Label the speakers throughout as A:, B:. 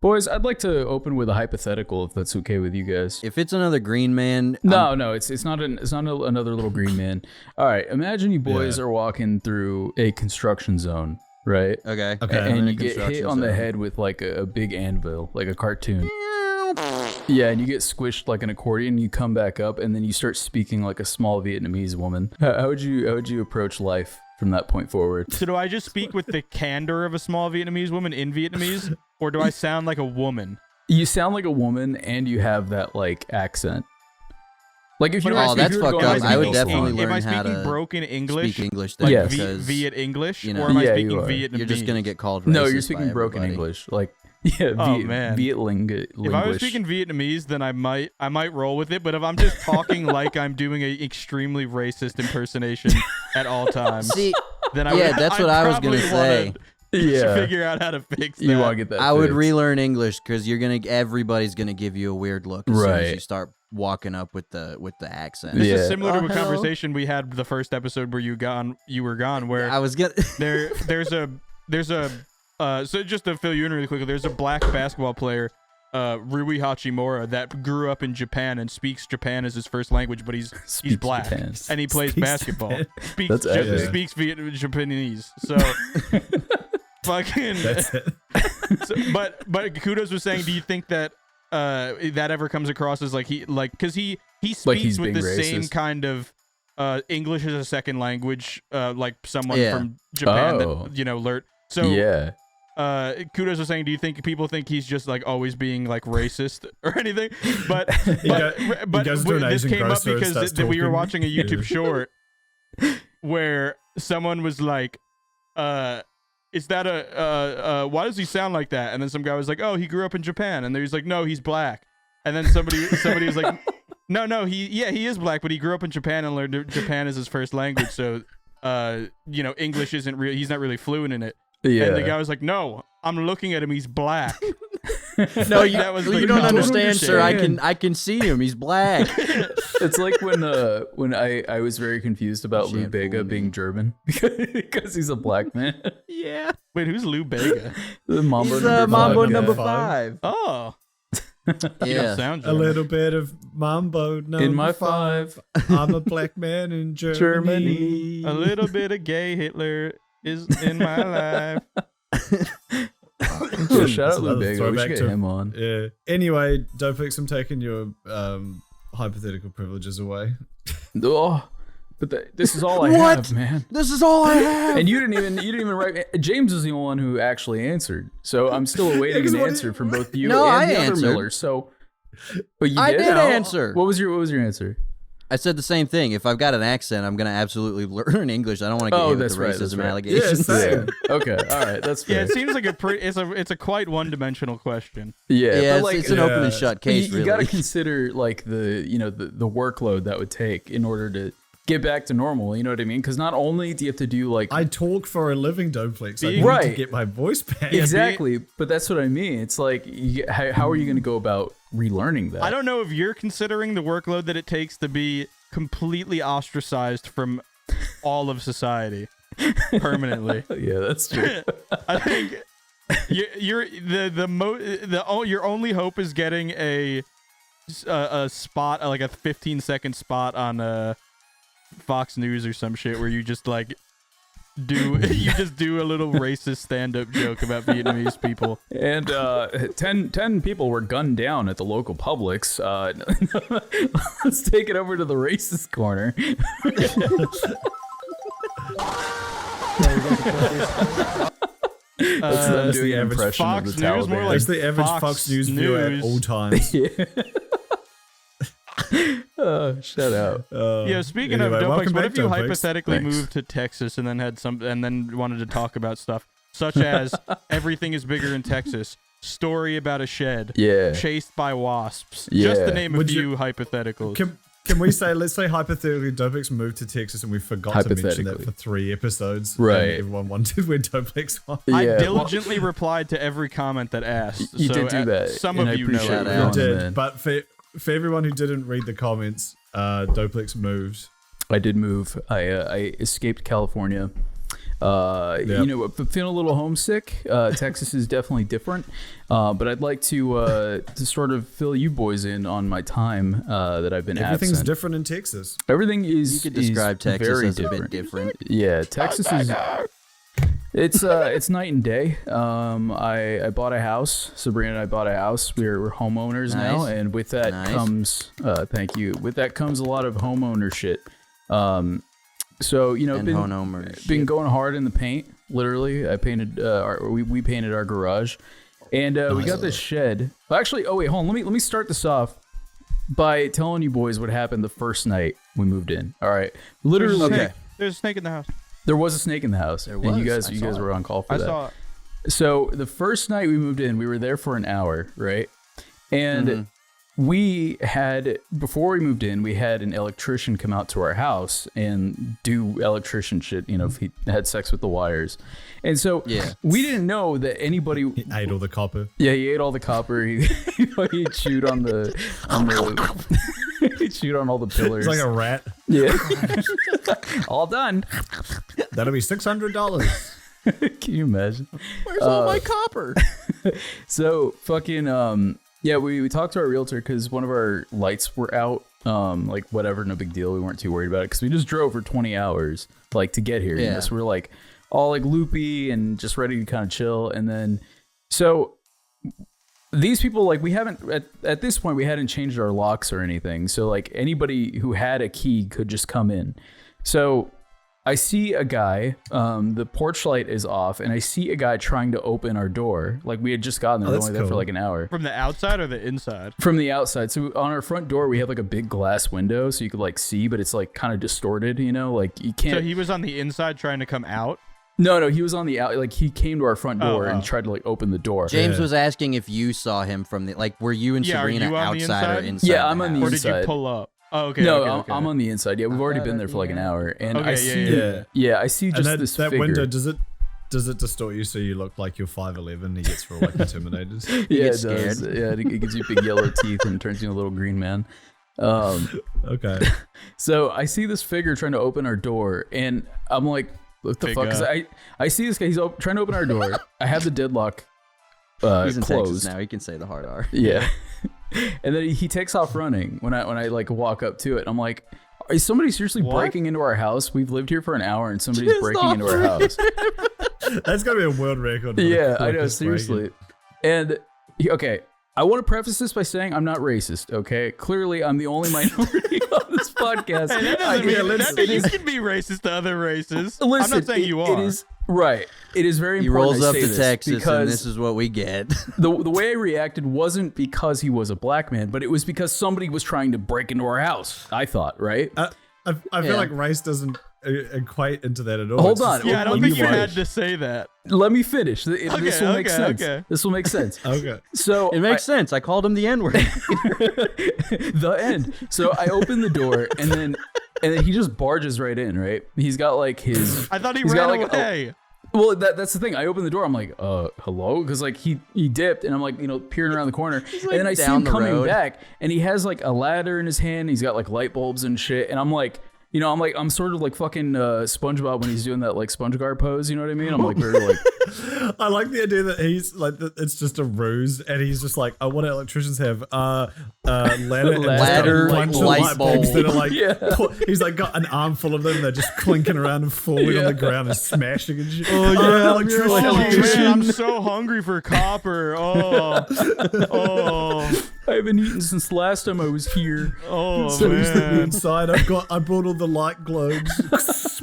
A: Boys, I'd like to open with a hypothetical, if that's okay with you guys.
B: If it's another green man,
A: No, it's not another little green man. All right, imagine you boys are walking through a construction zone, right?
B: Okay.
A: And you get hit on the head with like a big anvil, like a cartoon. Yeah, and you get squished like an accordion. And you come back up, and then you start speaking like a small Vietnamese woman. How would you approach life from that point forward?
C: So do I just speak with the candor of a small Vietnamese woman in Vietnamese, or do I sound like a woman?
A: You sound like a woman, and you have that like accent. Like if you were,
B: that's fucked up. I would definitely
C: Am I
B: learn how
C: speaking
B: to
C: broken English?
B: speak English.
C: Like
B: Then,
A: Yes.
C: Viet English,
B: you know,
C: or am I
A: Yeah,
C: speaking
A: you are.
C: Vietnamese?
B: you're just gonna get called racist.
A: no, you're
B: by
A: speaking broken
B: everybody.
A: English. Like
C: Oh, man.
A: Vietling.
C: If I was speaking Vietnamese, then I might roll with it. But if I'm just talking like I'm doing an extremely racist impersonation at all times,
B: See,
C: then I
B: yeah,
C: would,
B: that's what I was gonna
C: probably
B: say.
C: wanna figure out how to fix that.
A: You want to get that?
B: I would
A: fixed.
B: relearn English because everybody's gonna give you a weird look as soon as
A: Right.
B: you start walking up with the accent.
C: This
A: Yeah.
C: is similar to a
B: hell?
C: conversation we had the first episode where you were gone, where
B: I was gonna.
C: there's a so just to fill you in really quickly, there's a black basketball player, Rui Hachimura, that grew up in Japan and speaks Japan as his first language, but he's black
A: Japan.
C: and he plays basketball.
A: That's accurate.
C: Speaks Japanese. So fucking.
D: That's it.
C: But Kudos was saying, do you think that that ever comes across as because he speaks
A: Like he's
C: with the
A: being
C: same
A: racist?
C: kind of English as a second language, like someone
B: Yeah.
C: from Japan
A: Oh.
C: that learned. So
A: Yeah.
C: Kudos was saying, do you think people think he's just like always being like racist or anything? But
D: goes to an
C: this
D: Asian
C: came up
D: grocer and
C: because
D: starts
C: we were
D: talking.
C: watching a YouTube
D: Yeah.
C: short where someone was like, is that why does he sound like that? And then some guy was like, oh, he grew up in Japan. And then he's like, no, he's black. And then somebody was like, no, he is black, but he grew up in Japan and learned Japan as his first language. So, English isn't real. He's not really fluent in it.
A: Yeah.
C: And the guy was like, no, I'm looking at him. He's black.
B: No, you,
C: That was
B: you
C: like,
B: don't
C: no,
B: understand, sir. I
A: understand.
B: can see him. He's black.
A: It's like when I was very confused about Lou
B: Can't fool
A: Bega
B: me.
A: being German because he's a black man.
B: Yeah.
C: Wait, who's Lou Bega?
A: The Mambo
B: He's
A: number
B: Mambo
A: five.
B: number
D: Five.
B: 5.
C: Oh. You
B: Yeah.
C: don't sound
D: A
C: German.
D: little bit of mambo number
A: In my
D: 5. I'm a black man in Germany.
C: A little bit of gay Hitler is in my life.
A: Yeah, shout out Lou
D: Another
A: Bega. We
D: throwback
A: should
D: to-
A: get him on.
D: Yeah. Anyway, Dopix, I'm taking your hypothetical privileges away.
A: Oh, but this is all I
B: What?
A: have, man.
B: This is all I have.
A: And you didn't even write. James is the only one who actually answered. So I'm still awaiting
D: 'cause
A: an
D: what
A: answer from both you
B: No,
A: and
B: I
A: the other
B: answered.
A: Miller. So, but you
B: I
A: did.
B: did answer.
A: What was your answer?
B: I said the same thing. If I've got an accent, I'm gonna absolutely learn English. I don't want to get
A: Oh,
B: hit with
A: that's
B: the
A: right, that's
B: racism
A: right.
B: allegations.
D: Yeah, same.
A: Okay, all right, that's
C: Yeah,
A: fair.
C: it seems like it's a quite one-dimensional question.
A: Yeah,
B: Yeah,
A: but like
B: it's an open and
D: Yeah.
B: shut case.
A: you
B: Really,
A: got to consider like the workload that would take in order to get back to normal. You know what I mean? Because not only do you have to do like
D: I talk for a living, Doplex. I
C: Being-
D: need to
A: Right.
D: get my voice back.
A: exactly, but that's what I mean. It's like how are you going to go about relearning that?
C: I don't know if you're considering the workload that it takes to be completely ostracized from all of society permanently.
A: Yeah, that's true.
C: I think your only hope is getting a spot, like a 15-second spot on Fox News or some shit where you just like do a little racist stand-up joke about Vietnamese people.
A: And 10 people were gunned down at the local Publix. Let's take it over to the racist corner. That's them
D: That's
A: doing
D: the
A: an
D: average
A: impression
C: Fox
A: of the
C: News,
A: Taliban.
C: more like
D: That's the average Fox News viewer at
C: News.
D: all times.
A: Shout out.
C: Yeah, speaking
D: Anyway,
C: of Doplex,
D: welcome
C: what
D: back,
C: if you
D: Doplex.
C: hypothetically
A: Thanks.
C: moved to Texas and then wanted to talk about stuff such as everything is bigger in Texas, story about a shed,
A: Yeah.
C: chased by wasps,
A: Yeah.
C: just to name a
D: Would
C: few
D: you-
C: hypotheticals.
D: Can we say, let's say hypothetically Doplex moved to Texas and we forgot to mention that
A: Hypothetically.
D: for 3 episodes.
A: Right.
D: And everyone wanted where Doplex was.
C: I
A: Yeah,
C: diligently replied to every comment that asked.
A: You
C: so
A: did do that,
C: Some
A: and
C: of
A: I
C: you know
A: appreciate
C: it.
A: it.
B: You
D: You
A: Oh,
D: did,
A: man.
D: but for everyone who didn't read the comments, Doplex moved.
A: I did move. I escaped California. You know, if I'm feeling a little homesick, Texas is definitely different. But I'd like to sort of fill you boys in on my time that I've been
D: Everything's
A: absent.
D: different in Texas.
A: Everything is.
B: You could describe Texas
A: very
B: as a
A: different.
B: bit different.
A: Yeah, Texas is. It's night and day. I bought a house. Sabrina and I bought a house. We're homeowners now, and with that comes thank you. With that comes a lot of homeowner shit. So you know,
B: And
A: been going hard in the paint. Literally, I painted. We painted our garage, and we got this shed. Well, actually, oh wait, hold on. Let me start this off by telling you boys what happened the first night we moved in. All right, literally.
C: There's a snake in the house.
A: There was a snake in the house, and you guys were on call for that.
C: I saw it.
A: So the first night we moved in, we were there for an hour, right? And we had, before we moved in, we had an electrician come out to our house and do electrician shit, you know, if he had sex with the wires. And so we didn't know that anybody...
D: He ate all the copper.
A: Yeah, he ate all the copper. He chewed on the he chewed on all the pillars.
D: It's like a rat.
A: Yeah. All done.
D: That'll be $600.
A: Can you imagine?
B: Where's all my copper?
A: So fucking we talked to our realtor because one of our lights were out. Like whatever, no big deal. We weren't too worried about it because we just drove for 20 hours like to get here.
B: Yeah.
A: You know? So we're like all like loopy and just ready to kind of chill. And then so these people, like, we haven't at this point we hadn't changed our locks or anything. So like anybody who had a key could just come in. So I see a guy, the porch light is off, and I see a guy trying to open our door. Like, we had just gotten there, we were only there for like an hour.
C: From the outside or the inside?
A: From the outside. So on our front door, we have like a big glass window, so you could like see, but it's like kind of distorted, you know? Like, you can't...
C: So he was on the inside trying to come out?
A: No, he was on the out. Like, he came to our front door and tried to like open the door.
B: James was asking if you saw him from the, like, were you and Sabrina outside or inside?
A: Yeah, I'm on the
C: inside.
A: inside.
C: Or did you pull up? Oh, okay.
A: No,
C: okay.
A: I'm on the inside. Yeah, we've already been there for like an hour, and
C: Okay,
A: I see. I see just
D: and
A: this
D: that
A: figure.
D: window, does it distort you so you look like you're 5'11"? He gets real like intimidated.
A: Yeah, it
B: gets
A: does. Yeah, it gives you big yellow teeth and turns you into a little green man.
D: Okay.
A: So I see this figure trying to open our door, and I'm like, "What the fuck?" Because I see this guy. He's trying to open our door. I have the deadlock
B: He's in
A: closed.
B: Texas now. He can say the hard R.
A: Yeah. And then he takes off running when I like walk up to it. I'm like, is somebody seriously breaking into our house? We've lived here for an hour and somebody's breaking into our house.
D: That's gonna be a world record.
A: Yeah, I know, seriously. And okay, I want to preface this by saying I'm not racist, okay? Clearly, I'm the only minority on this podcast.
C: Hey, that doesn't mean you can be racist to other races.
A: Listen,
C: I'm not saying you are.
A: It is right. It is very
B: He
A: important.
B: rolls up
A: I say
B: to
A: this
B: Texas,
A: because
B: and this is what we get.
A: the way I reacted wasn't because he was a black man, but it was because somebody was trying to break into our house. I thought, right?
D: I feel like race doesn't equate into that at all.
A: Hold on.
C: Yeah, I don't think you had to say that.
A: Let me finish. This will make sense.
C: Okay.
A: This will make sense.
D: Okay.
A: So
B: It makes sense. I called him the N-word.
A: The end. So I open the door, and then he just barges right in. Right? He's got like his.
C: I thought he
A: he's
C: ran
A: got, like,
C: away.
A: Well, that's the thing. I open the door. I'm like, hello, because like he dipped, and I'm like, peering around the corner, and then I see him coming back, and he has like a ladder in his hand. He's got like light bulbs and shit, and I'm like. I'm sort of like fucking SpongeBob when he's doing that like SpongeGuard pose. You know what I mean? I'm like very like.
D: I like the idea that he's like it's just a ruse, and he's just like, what do electricians have?
B: Ladder, light bulbs
D: that are like. He's like got an armful of them. They're just clinking around and falling on the ground and smashing and shit.
B: Oh yeah,
D: electrician.
C: Man, I'm so hungry for copper. Oh.
A: I haven't eaten since last time I was here.
C: Oh,
D: So he's the
C: man.
D: inside. I brought all the light globes.
A: This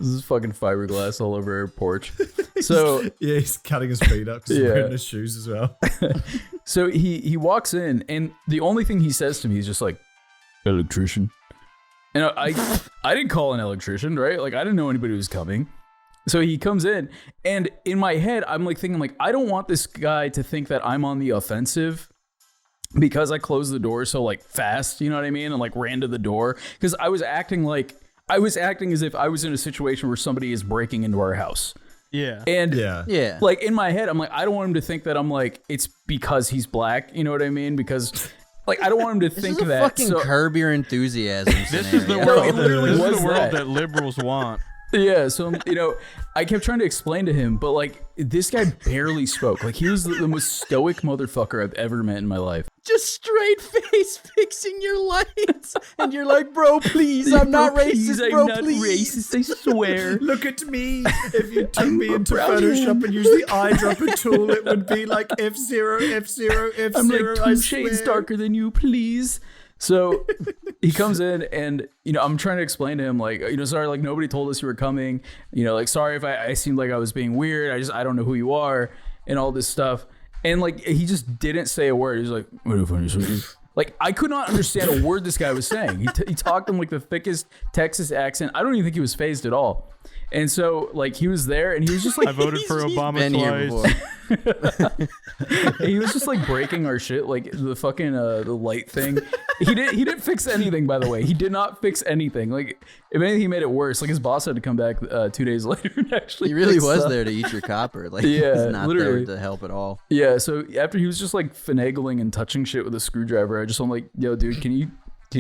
A: is fucking fiberglass all over our porch. So
D: Yeah, he's cutting his feet up. 'Cause he's wearing his shoes as well.
A: so he walks in, and the only thing he says to me is just like, electrician. And I didn't call an electrician, right? Like I didn't know anybody was coming. So he comes in, and in my head, I'm like thinking like, I don't want this guy to think that I'm on the offensive because I closed the door so like fast, you know what I mean? And like ran to the door because I was acting as if I was in a situation where somebody is breaking into our house.
C: Yeah.
A: And
B: Yeah.
A: like in my head, I'm like, I don't want him to think that I'm like, it's because he's black. You know what I mean? Because like, I don't want him to think
B: This is a
A: that.
B: fucking Curb Your Enthusiasm
C: This is the
B: scenario.
C: world,
A: it literally
C: this
A: was
C: is the world
A: that.
C: that liberals want.
A: Yeah, so I kept trying to explain to him, but like this guy barely spoke. Like he was the most stoic motherfucker I've ever met in my life.
B: Just straight face fixing your lights, and you're like, bro, please, I'm not racist, bro, please.
A: I swear.
D: Look at me. If you took me into Photoshop and used the eyedropper tool, it would be like F0, F0, F0.
A: I'm like
D: I
A: 2 shades
D: swear.
A: darker than you, please. So he comes in and, I'm trying to explain to him like, sorry, like nobody told us you were coming, like, sorry if I seemed like I was being weird. I don't know who you are and all this stuff. And like, he just didn't say a word. He's like, like, I could not understand a word this guy was saying. He talked in like the thickest Texas accent. I don't even think he was phased at all. And so like he was there and he was just like,
C: I voted for Obama
B: Been here
C: twice.
B: before.
A: he was just like breaking our shit, like the fucking the light thing. He didn't fix anything, by the way. He did not fix anything. Like if anything, he made it worse. Like his boss had to come back 2 days later and actually.
B: He really
A: fix
B: was
A: stuff.
B: there to eat your copper. Like
A: Yeah,
B: he's not
A: literally.
B: there to help at all.
A: Yeah. So after he was just like finagling and touching shit with a screwdriver, I'm like, yo, dude, can you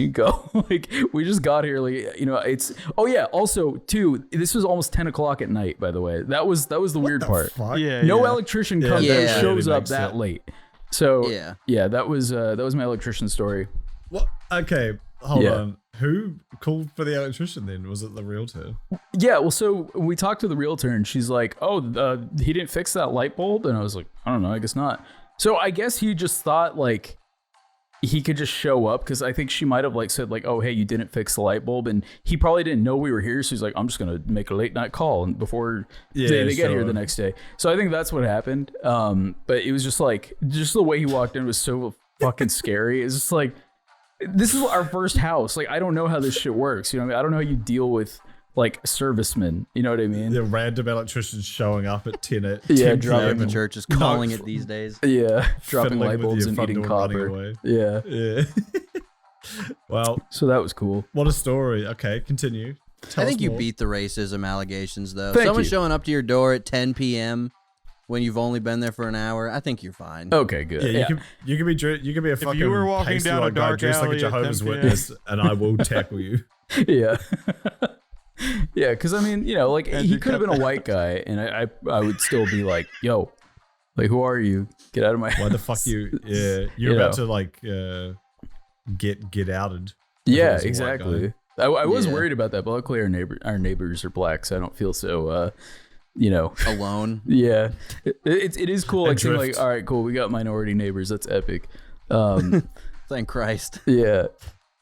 A: go? Like we just got here. Like it's. Oh yeah. Also, too, this was almost 10 o'clock at night. By the way, that was the weird part.
D: Fuck?
C: Yeah.
A: No
C: yeah.
A: electrician
D: Yeah,
A: comes
B: that
A: that shows
D: really
A: up
D: makes
A: that
D: sense.
A: late. So
B: Yeah.
A: that was my electrician story.
D: What? Okay, hold
A: Yeah.
D: on. Who called for the electrician then? Was it the realtor?
A: Yeah, well, so we talked to the realtor and she's like, "Oh, he didn't fix that light bulb," and I was like, "I don't know, I guess not." So I guess he just thought like he could just show up because I think she might have like said like, "Oh, hey, you didn't fix the light bulb," and he probably didn't know we were here, so he's like, "I'm just gonna make a late night call and before they get here
D: sure.
A: the next day." So I think that's what happened. But it was just the way he walked in was so fucking scary. It's just like, this is our first house. Like, I don't know how this shit works. You know what I mean? I don't know how you deal with like servicemen. You know what I mean?
D: The random electricians showing up at 10 at 10
A: Yeah,
D: p.m.
A: dropping
B: The
A: the
B: church is calling it these days.
A: Yeah, dropping
D: fiddling
A: light
D: with
A: bulbs
D: your
A: and
D: front
A: eating
D: door and running
A: copper.
D: away.
A: Yeah.
D: Yeah. Well,
A: So that was cool.
D: what a story. Okay, continue. Tell
B: I
D: us
B: think you
D: more.
B: beat the racism allegations, though.
A: Thank
B: Someone
A: you.
B: showing up to your door at 10 p.m. when you've only been there for an hour, I think you're fine.
A: Okay, good.
D: Yeah, you can be a fucking
C: you were walking
D: pasty
C: down a
D: white guy
C: dark
D: dressed like a
C: alley at
D: Jehovah's
C: 10 p.m.
D: Witness, and I will tackle you.
A: Yeah. Yeah, because I mean, like
C: And
A: he
C: you
A: could have
C: cut
A: been a white guy, and I would still be like, yo, like who are you? Get out of my
D: Why the
A: house.
D: fuck you? Yeah, you're
A: You
D: about
A: know.
D: to like get outed.
A: Yeah,
D: If it was a white
A: exactly. I was
B: Yeah.
A: worried about that, but luckily our neighbors are black, so I don't feel so
B: Alone.
A: yeah. It is cool. Like seeing like,
D: Adrift.
A: all right, cool, we got minority neighbors. That's epic.
B: Thank Christ.
A: Yeah.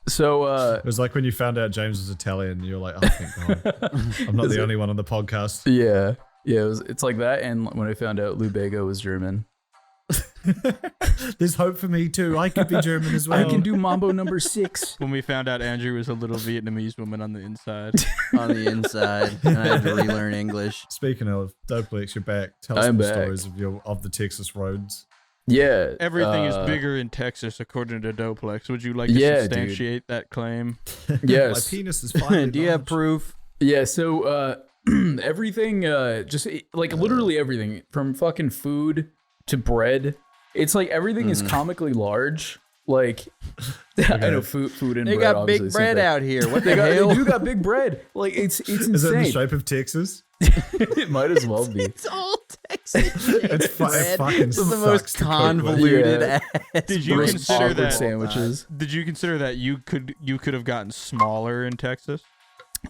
A: So
D: It was like when you found out James was Italian, you're like, oh, thank God. I'm not the only one on the podcast.
A: yeah. It's like that, and when I found out Lou Bega was German.
D: There's hope for me too. I could be German as well.
A: I can do Mambo number 6.
C: When we found out Andrew was a little Vietnamese woman on the inside.
B: On the inside, and I had to relearn English.
D: Speaking of Doplex, you're back. Tell us
A: I'm
D: some
A: back.
D: stories of the Texas roads.
A: Yeah.
C: Everything is bigger in Texas, according to Doplex. Would you like to
A: Yeah,
C: substantiate that claim?
A: Yes.
D: My penis is finally
B: Do you have
D: large.
B: proof?
A: Yeah, so everything, just like literally everything from fucking food to bread. It's like everything is comically large. Like, I know food and
B: They
A: bread.
B: got big
A: obviously,
B: bread
A: same thing.
B: out here. What
A: They
B: the hell?
A: do got big bread. Like it's
D: Is it in the
A: insane.
D: shape of Texas?
A: It might as well be.
B: It's all Texas.
D: It's
B: bread.
D: fucking
B: It's the
D: sucks
B: most
D: to cook with.
B: convoluted
A: Yeah.
B: ass.
C: Did you
A: Most
C: consider
A: awkward
C: that?
A: sandwiches?
C: Did you consider that you could have gotten smaller in Texas,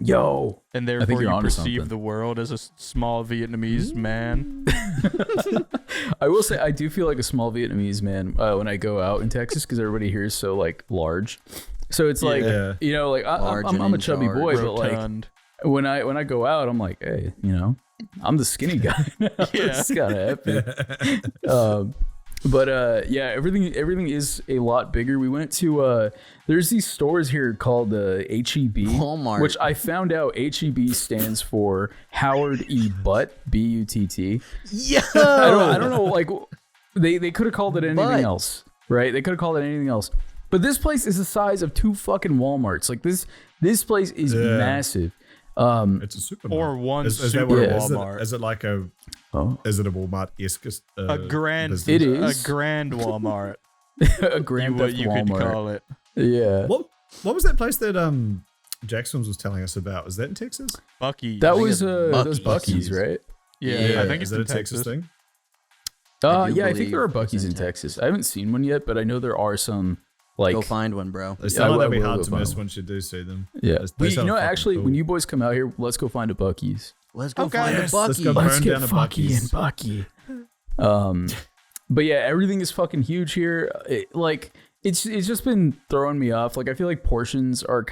A: Yo,
C: and
A: think
C: therefore
A: you're
C: you
A: onto
C: perceive
A: something.
C: the world as a small Vietnamese man?
A: I will say I do feel like a small Vietnamese man when I go out in Texas because everybody here is so like large. So it's like
D: Yeah.
A: like
B: Large
A: I'm
B: and
A: a
B: in
A: chubby
B: charge.
A: boy, but like
C: Rotund.
A: when I go out, I'm like, hey, I'm the skinny guy. It's kind of epic. But yeah, everything is a lot bigger. We went to there's these stores here called HEB,
B: Walmart.
A: which I found out HEB stands for Howard E. Butt, B-U-T-T.
B: Yo!
A: I don't know, like they could have called it anything
B: Butt.
A: else, right? They could have called it anything else. But this place is the size of 2 fucking Walmarts. Like this place is
D: Yeah.
A: massive.
D: It's a supermarket.
C: Or one
D: Is that
C: super
D: what it
A: Yeah.
D: is?
C: Walmart.
D: Is it like a?
A: Oh,
D: Is it a Walmart-esque?
C: A grand,
D: business?
A: It is.
C: a grand Walmart.
A: a Grand
C: what
A: Theft
C: you could
A: Walmart.
C: call it.
A: Yeah.
D: What was that place that Jackson was telling us about. Was that in Texas?
C: Bucky.
A: That was
B: Buc-ee's.
A: those Bucky's, right?
C: Yeah, I think
D: is
C: it's
D: that
C: in
D: a Texas thing?
B: I do
A: Yeah, I think
B: believe
A: there are
B: it's
A: Bucky's in Texas. I haven't seen one yet, but I know there are some. Like,
B: Go find one, bro.
D: They sound
A: I
D: like they'd be
A: will
D: hard
A: go
D: to
A: find
D: miss
A: one.
D: once you do see them.
A: Yeah,
D: They
A: you
D: sound
A: know,
D: fucking
A: actually,
D: cool.
A: when you boys come out here, let's go find a Bucky's.
B: Let's go
C: Okay.
B: find
D: Yes,
B: a
D: let's
B: Bucky.
D: go
A: Let's
D: burn
A: get
D: down a
A: Bucky
D: Buc-ee's.
A: and Bucky. But yeah, everything is fucking huge here. It's just been throwing me off. Like, I feel like portions are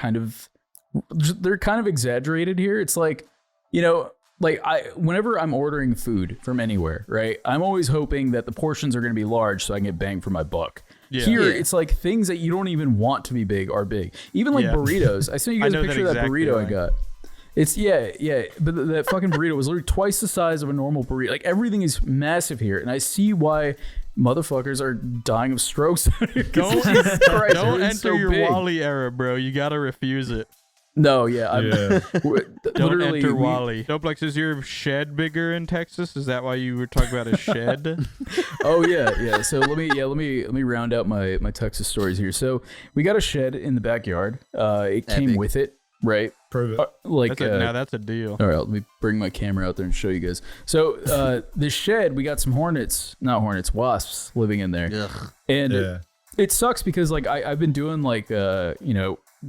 A: they're kind of exaggerated here. It's like, you know, like whenever I'm ordering food from anywhere, right, I'm always hoping that the portions are going to be large so I can get bang for my buck.
C: Yeah.
A: Here,
B: Yeah.
A: it's like things that you don't even want to be big are big. Even like
C: Yeah.
A: burritos. I sent you
C: I
A: guys a
C: know that
A: picture of that
C: exact
A: burrito I
C: feeling.
A: got. It's yeah, but that fucking burrito was literally twice the size of a normal burrito. Like, everything is massive here, and I see why motherfuckers are dying of strokes.
C: Don't
A: Jesus Christ,
C: don't
A: everything's
C: enter
A: so
C: your
A: big.
C: Wally era, bro. You gotta refuse it.
A: No, yeah, I'm
D: Yeah.
C: Don't
A: literally.
C: enter Wally. Doplex, is your shed bigger in Texas? Is that why you were talking about a shed?
A: Oh yeah. So let me round out my Texas stories here. So we got a shed in the backyard. It came
B: Epic.
A: with it, right?
D: Prove it.
C: Now that's a deal.
A: All right, let me bring my camera out there and show you guys. So the shed, we got some wasps living in there,
B: Ugh.
A: and
D: Yeah.
A: it sucks because like I've been doing like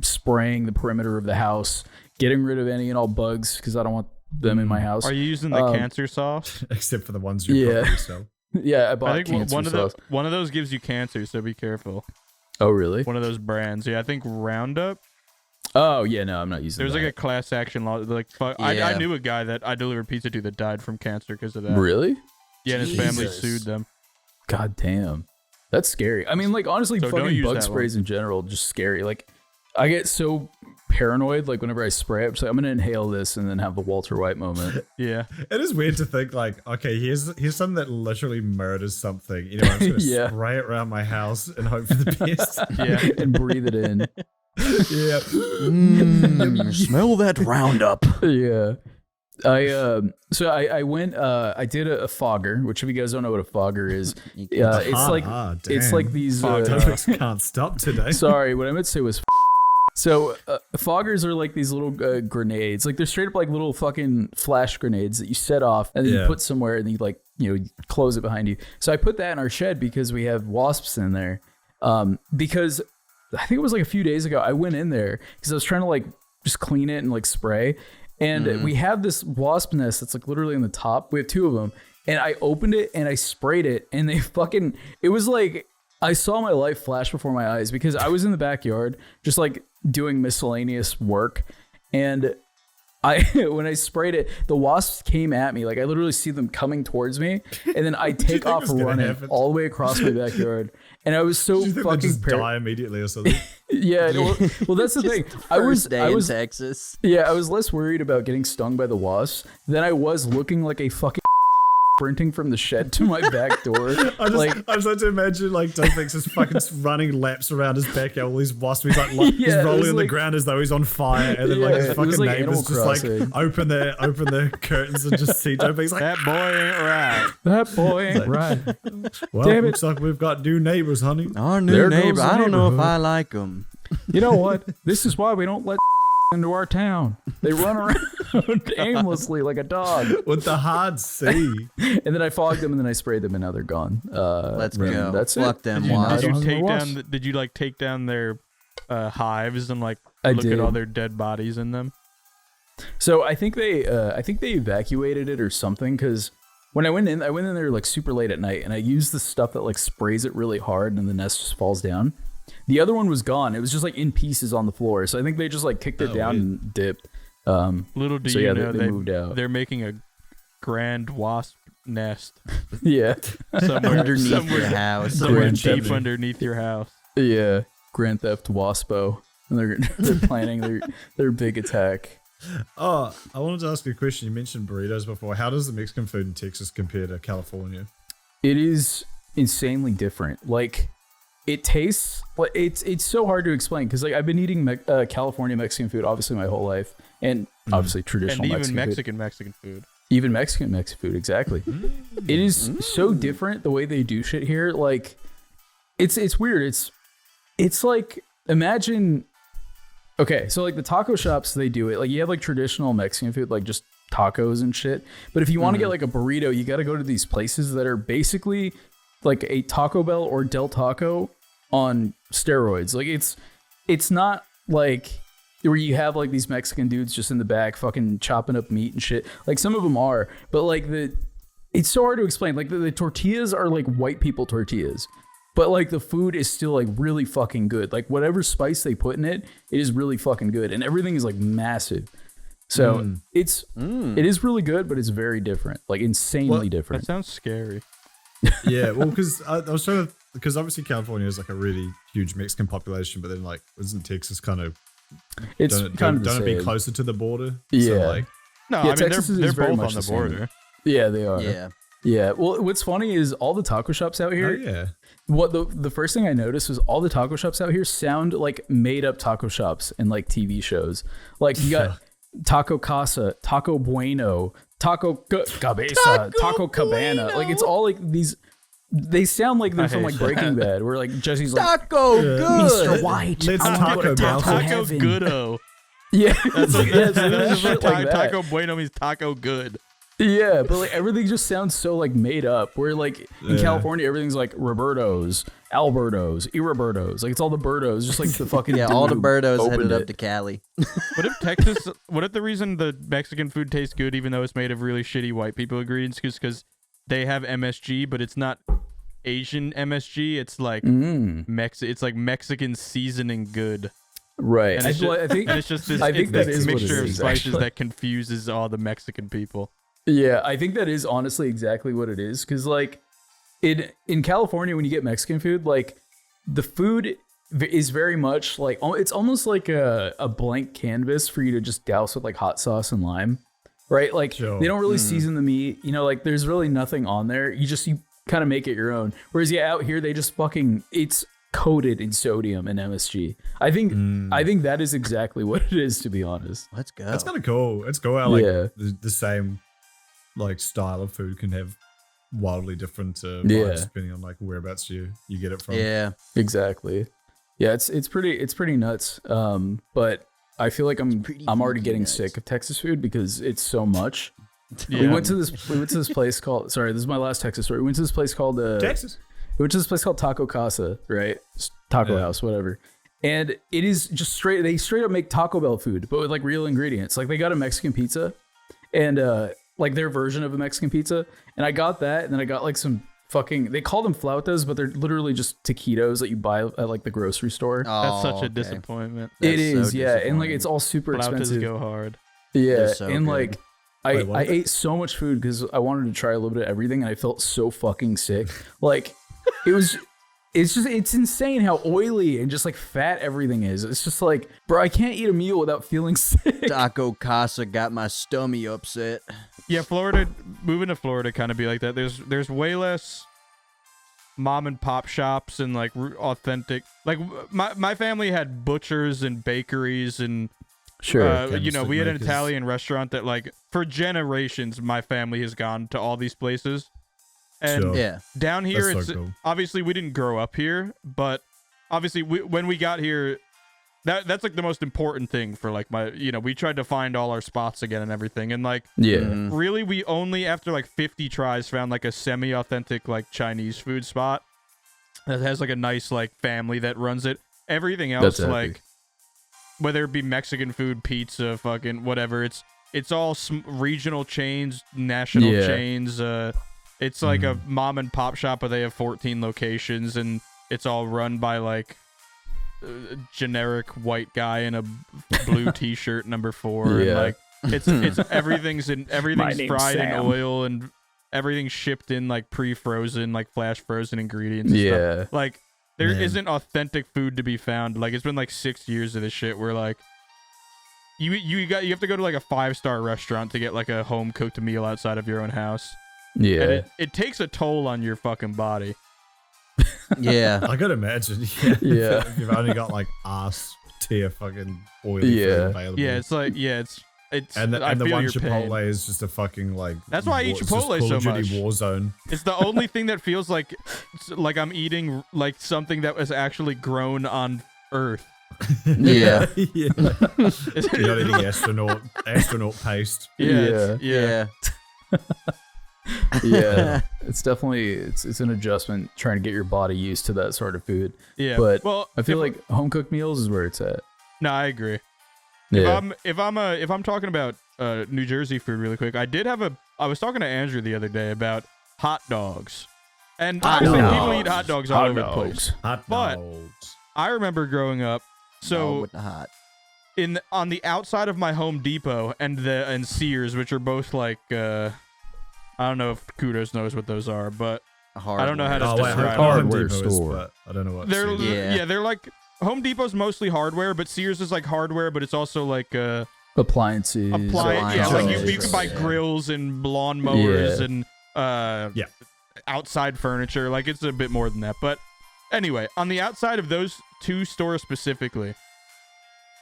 A: spraying the perimeter of the house, getting rid of any and all bugs because I don't want them in my house.
C: Are you using the cancer sauce?
D: Except for the ones you
A: Yeah.
D: probably sell.
A: Yeah, I bought
C: I think
A: cancer sauce.
C: one of those gives you cancer, so be careful.
A: Oh really?
C: One of those brands. Yeah, I think Roundup.
A: Oh yeah, no, I'm not using.
C: There's
A: that.
C: like a class action law. Like, fuck, I
B: Yeah.
C: knew a guy that I delivered pizza to that died from cancer because of that.
A: Really?
C: Yeah, and his family
B: Jesus.
C: sued them.
A: God damn. That's scary. I mean, like, honestly,
C: So don't
A: fucking
C: use
A: bug
C: that
A: sprays in general, just scary. Like, I get so paranoid, like, whenever I spray it, I'm just like, I'm going to inhale this and then have the Walter White moment.
C: Yeah.
D: It is weird to think like, okay, here's something that literally murders something. You know, I'm just gonna
A: Yeah.
D: spray it around my house and hope for the best.
C: Yeah.
A: And breathe it in.
D: Yeah.
B: Smell that Roundup.
A: Yeah. I went, I did a fogger, which if you guys don't know what a fogger is, it's like these,
D: Topics can't stop today.
A: sorry, what I meant to say was so foggers are like these little grenades. Like, they're straight up like little fucking flash grenades that you set off and then you
D: Yeah.
A: put somewhere and then you like, you close it behind you. So I put that in our shed because we have wasps in there. Because I think it was like a few days ago, I went in there because I was trying to like just clean it and like spray. And we have this wasp nest that's like literally in the top. We have two of them. And I opened it and I sprayed it and it was like, I saw my life flash before my eyes because I was in the backyard just like doing miscellaneous work. And when I sprayed it, the wasps came at me. Like, I literally see them coming towards me, and then I take
D: think
A: off
D: was gonna
A: running
D: happen?
A: all the way across my backyard. And I was so
D: Do you think they
A: fucking
D: just die immediately or something?
A: Yeah, well, that's the thing. I
B: First day
A: was
B: in Texas.
A: yeah, I was less worried about getting stung by the wasps than I was looking like a fucking sprinting from the shed to my back door.
D: I'm starting to imagine like Douglas just fucking running laps around his backyard. All these wasps, he's like
A: Yeah,
D: he's
A: it was
D: rolling on the
A: like-
D: ground as though he's on fire, and then like
A: Yeah,
D: his
A: it was
D: fucking
A: like Animal
D: neighbors just like
A: Crossing.
D: open their curtains and just see Douglas. He's like,
C: That boy ain't right.
A: That boy ain't right.
D: well,
A: damn it.
D: looks like we've got new neighbors, honey.
B: Our new
A: There goes
B: neighbor.
A: the
B: I don't know if
A: neighborhood.
B: I like them.
A: You know what? This is why we don't let into our town. They run around aimlessly like a dog.
D: With the hard C.
A: And then I fogged them and then I sprayed them and now they're gone.
B: Let's
A: and
B: go.
A: That's
B: Fuck
A: it.
B: them
C: Did you,
A: I
C: did
A: don't
C: you
A: have
C: take
A: no
C: down?
A: wasps.
C: Did you like take down their hives and like
A: I
C: look
A: did.
C: at all their dead bodies in them?
A: So I think they evacuated it or something because when I went in there like super late at night and I used the stuff that like sprays it really hard and the nest just falls down. The other one was gone. It was just like in pieces on the floor. So I think they just like kicked it down
D: weird.
A: and dipped.
C: Little do
A: So,
C: you
A: yeah,
C: know
A: they moved out.
C: they're making a grand wasp nest
A: Yeah.
C: somewhere
B: Underneath
C: somewhere,
B: your house.
C: somewhere
A: Grand
C: deep
A: Theft.
C: underneath your house.
A: Yeah. Grand Theft Waspo. And they're planning their big attack.
D: Oh, I wanted to ask you a question. You mentioned burritos before. How does the Mexican food in Texas compare to California?
A: It is insanely different. Like, it tastes like it's so hard to explain because like I've been eating California Mexican food obviously my whole life and obviously traditional
C: And even
A: Mexican food.
C: Mexican food.
A: Even Mexican food, exactly. It is so different the way they do shit here. Like, it's weird. It's like imagine Okay, so like the taco shops, they do it. Like you have like traditional Mexican food, like just tacos and shit. But if you want to get like a burrito, you got to go to these places that are basically like a Taco Bell or Del Taco on steroids. Like it's not like where you have like these Mexican dudes just in the back fucking chopping up meat and shit. Like some of them are, but like it's so hard to explain. Like the tortillas are like white people tortillas. But like the food is still like really fucking good. Like whatever spice they put in it, it is really fucking good, and everything is like massive. So it is really good, but it's very different, like insanely different.
C: That sounds scary.
D: Yeah, well, because I was trying to, because obviously California is like a really huge Mexican population, but then like isn't Texas kind of?
A: It's kind of
D: don't it be
A: same.
D: closer to the border?
A: Yeah.
D: So, like,
C: No,
A: Yeah,
C: I mean
A: Texas
C: they're
A: is very
C: both
A: much
C: on the
A: the same.
C: border.
A: Yeah, they are.
B: Yeah.
A: Yeah. Well, what's funny is all the taco shops out
D: oh
A: here.
D: yeah.
A: What the first thing I noticed was all the taco shops out here sound like made up taco shops in like TV shows. Like you got Taco Casa, Taco Bueno, Taco Cabeza, Taco Cabana. Like it's all like these. They sound like they're
C: I
A: from like
C: hate
A: Breaking Bad, where like Jesse's like
B: Taco good.
A: Mr. White.
D: Let's
A: I wanna go to
D: Taco Bell.
C: Taco
A: Heaven.
C: Goodo.
A: Yeah,
C: That's what
A: yeah,
C: that's
A: shit
C: what
A: like that.
C: Taco Bueno means taco good.
A: Yeah, but like everything just sounds so like made up. Where like in
D: Yeah.
A: California, everything's like Roberto's, Alberto's, Roberto's. Like it's all the Birdos, just like the fucking
B: Yeah, all the
A: dude who
B: birdos
A: opened
B: headed up
A: it.
B: to Cali.
C: What if the reason the Mexican food tastes good, even though it's made of really shitty white people ingredients, is because they have MSG, but it's not Asian MSG. It's like it's like Mexican seasoning good.
A: Right.
C: And
A: I,
C: it's just,
A: I think
C: and it's just this,
A: I think
C: it's
A: that
C: this
A: is what it
C: mixture of
A: is,
C: spices
A: actually.
C: that confuses all the Mexican people.
A: Yeah, I think that is honestly exactly what it is. Because like in California, when you get Mexican food, like the food is very much like it's almost like a blank canvas for you to just douse with like hot sauce and lime, right? Like
D: Sure.
A: they don't really season the meat. You know, like there's really nothing on there. You kind of make it your own. Whereas out here, they just it's coated in sodium and MSG. I think that is exactly what it is, to be honest.
B: Let's go.
D: That's kind of cool. It's cool how like
A: Yeah.
D: the same like style of food can have wildly different
A: Yeah.
D: vibes depending on like whereabouts you get it from.
B: Yeah.
A: Exactly. Yeah, it's pretty nuts. But I feel like I'm already
B: freaky
A: getting
B: nuts.
A: sick of Texas food because it's so much.
C: Yeah.
A: We went to this place called, sorry, this is my last Texas story. We went to this place called
D: Texas.
A: we went to this place called Taco Casa, right? Taco
D: Yeah.
A: house, whatever. And it is just they straight up make Taco Bell food, but with like real ingredients. Like they got a Mexican pizza and like their version of a Mexican pizza. And I got that, and then I got like some fucking, they call them flautas, but they're literally just taquitos that you buy at like the grocery store.
C: That's such a
B: okay.
C: disappointment.
A: It
B: That's
A: is,
B: so
A: yeah. And like
B: disappointing.
A: it's all super
C: Flautas
A: expensive.
C: go hard.
A: Yeah,
B: They're so
A: and
B: good.
A: like
D: Wait, what?
A: I ate so much food because I wanted to try a little bit of everything, and I felt so fucking sick. Like it's insane how oily and just like fat everything is. It's just like, bro, I can't eat a meal without feeling sick.
B: Taco Casa got my stomach upset.
C: Yeah, moving to Florida kind of be like that. There's way less mom and pop shops and like authentic. Like my family had butchers and bakeries and
A: Sure.
C: we had an
D: makers.
C: Italian restaurant that like for generations my family has gone to all these places. And
D: Sure.
B: Yeah.
C: down here,
D: That's
C: it's
D: so cool.
C: obviously we didn't grow up here, but obviously when we got here, that's like the most important thing for like we tried to find all our spots again and everything, and like
A: Yeah.
C: really we only after like 50 tries found like a semi-authentic like Chinese food spot that has like a nice like family that runs it. Everything else
A: That's epic.
C: like whether it be Mexican food, pizza, fucking whatever, it's all regional chains, national
A: Yeah.
C: chains. It's like a mom and pop shop, but they have 14 locations, and it's all run by like a generic white guy in a blue T-shirt, number 4. And
A: Yeah.
C: like it's everything's
A: name's
C: fried in
A: Sam.
C: oil, and everything's shipped in like pre-frozen, like flash frozen ingredients. And
A: Yeah.
C: stuff. Like there
D: Man.
C: isn't authentic food to be found. Like it's been like 6 years of this shit where like you have to go to like a 5-star restaurant to get like a home cooked meal outside of your own house.
A: Yeah.
C: And it takes a toll on your fucking body.
B: Yeah.
D: I could imagine.
A: Yeah.
D: If you've only got like ass tier fucking oily
A: Yeah.
D: food available.
C: Yeah, it's like it's
D: And
C: I
D: the
C: feel
D: one
C: your
D: Chipotle
C: pain.
D: is just a fucking like.
C: That's why I eat
D: it's just
C: Chipotle
D: Call
C: so
D: of Duty
C: much.
D: war zone.
C: It's the only thing that feels like I'm eating like something that was actually grown on Earth.
B: Yeah.
D: yeah. You're not eating astronaut paste.
C: Yeah.
A: Yeah, it's definitely it's an adjustment trying to get your body used to that sort of food.
C: Yeah.
A: But
C: well,
A: I feel like home cooked meals is where it's at.
C: No, I agree.
A: Yeah.
C: If I'm talking about New Jersey food really quick, I was talking to Andrew the other day about hot dogs. And obviously people eat hot dogs all over the place.
D: Hot
C: But
D: dogs.
C: I remember growing up, so
B: with the hot.
C: on the outside of my Home Depot and Sears, which are both like I don't know if Kudos knows what those are, but I don't know how to describe them.
A: Hardware store.
D: I don't know what.
C: They're like Home Depot's mostly hardware, but Sears is like hardware, but it's also like
A: appliances.
C: Yeah, like you can buy grills and lawnmowers and outside furniture. Like it's a bit more than that. But anyway, on the outside of those two stores specifically,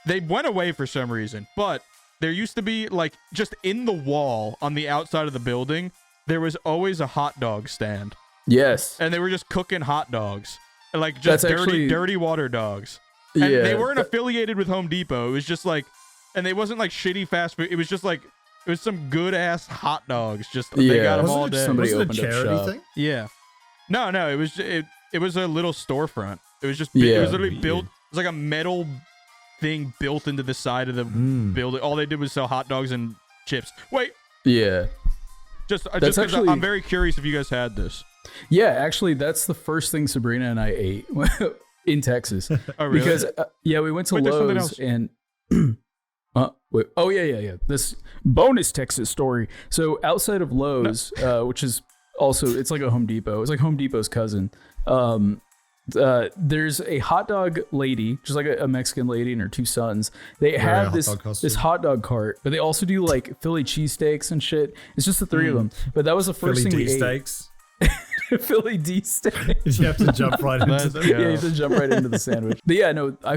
C: they went away for some reason. But there used to be like just in the wall on the outside of the building, there was always a hot dog stand.
A: Yes.
C: And they were just cooking hot dogs. Like just dirty water dogs. And they weren't affiliated with Home Depot. It was just like, and they wasn't like shitty fast food. It was just like, it was some good ass hot dogs. Just they got them all day.
A: Somebody
D: opened
A: up shop.
D: thing?
C: Yeah. No, it was it was a little storefront. It was just it was literally built. It was like a metal thing built into the side of the building. All they did was sell hot dogs and chips. Wait.
A: Yeah.
C: Just because I'm very curious if you guys had this.
A: Yeah, actually, that's the first thing Sabrina and I ate in Texas.
C: Oh, really?
A: Because we went to Lowe's and wait. Oh yeah. This bonus Texas story. So outside of Lowe's, which is also it's like a Home Depot. It's like Home Depot's cousin. There's a hot dog lady, just like a Mexican lady and her two sons. They have this hot dog cart, but they also do like Philly cheesesteaks and shit. It's just the three of them. But that was the first thing we ate.
D: Steaks.
A: Philly D steak.
D: You have to jump right into them.
A: Yeah, you have to jump right into the sandwich. But yeah, no, I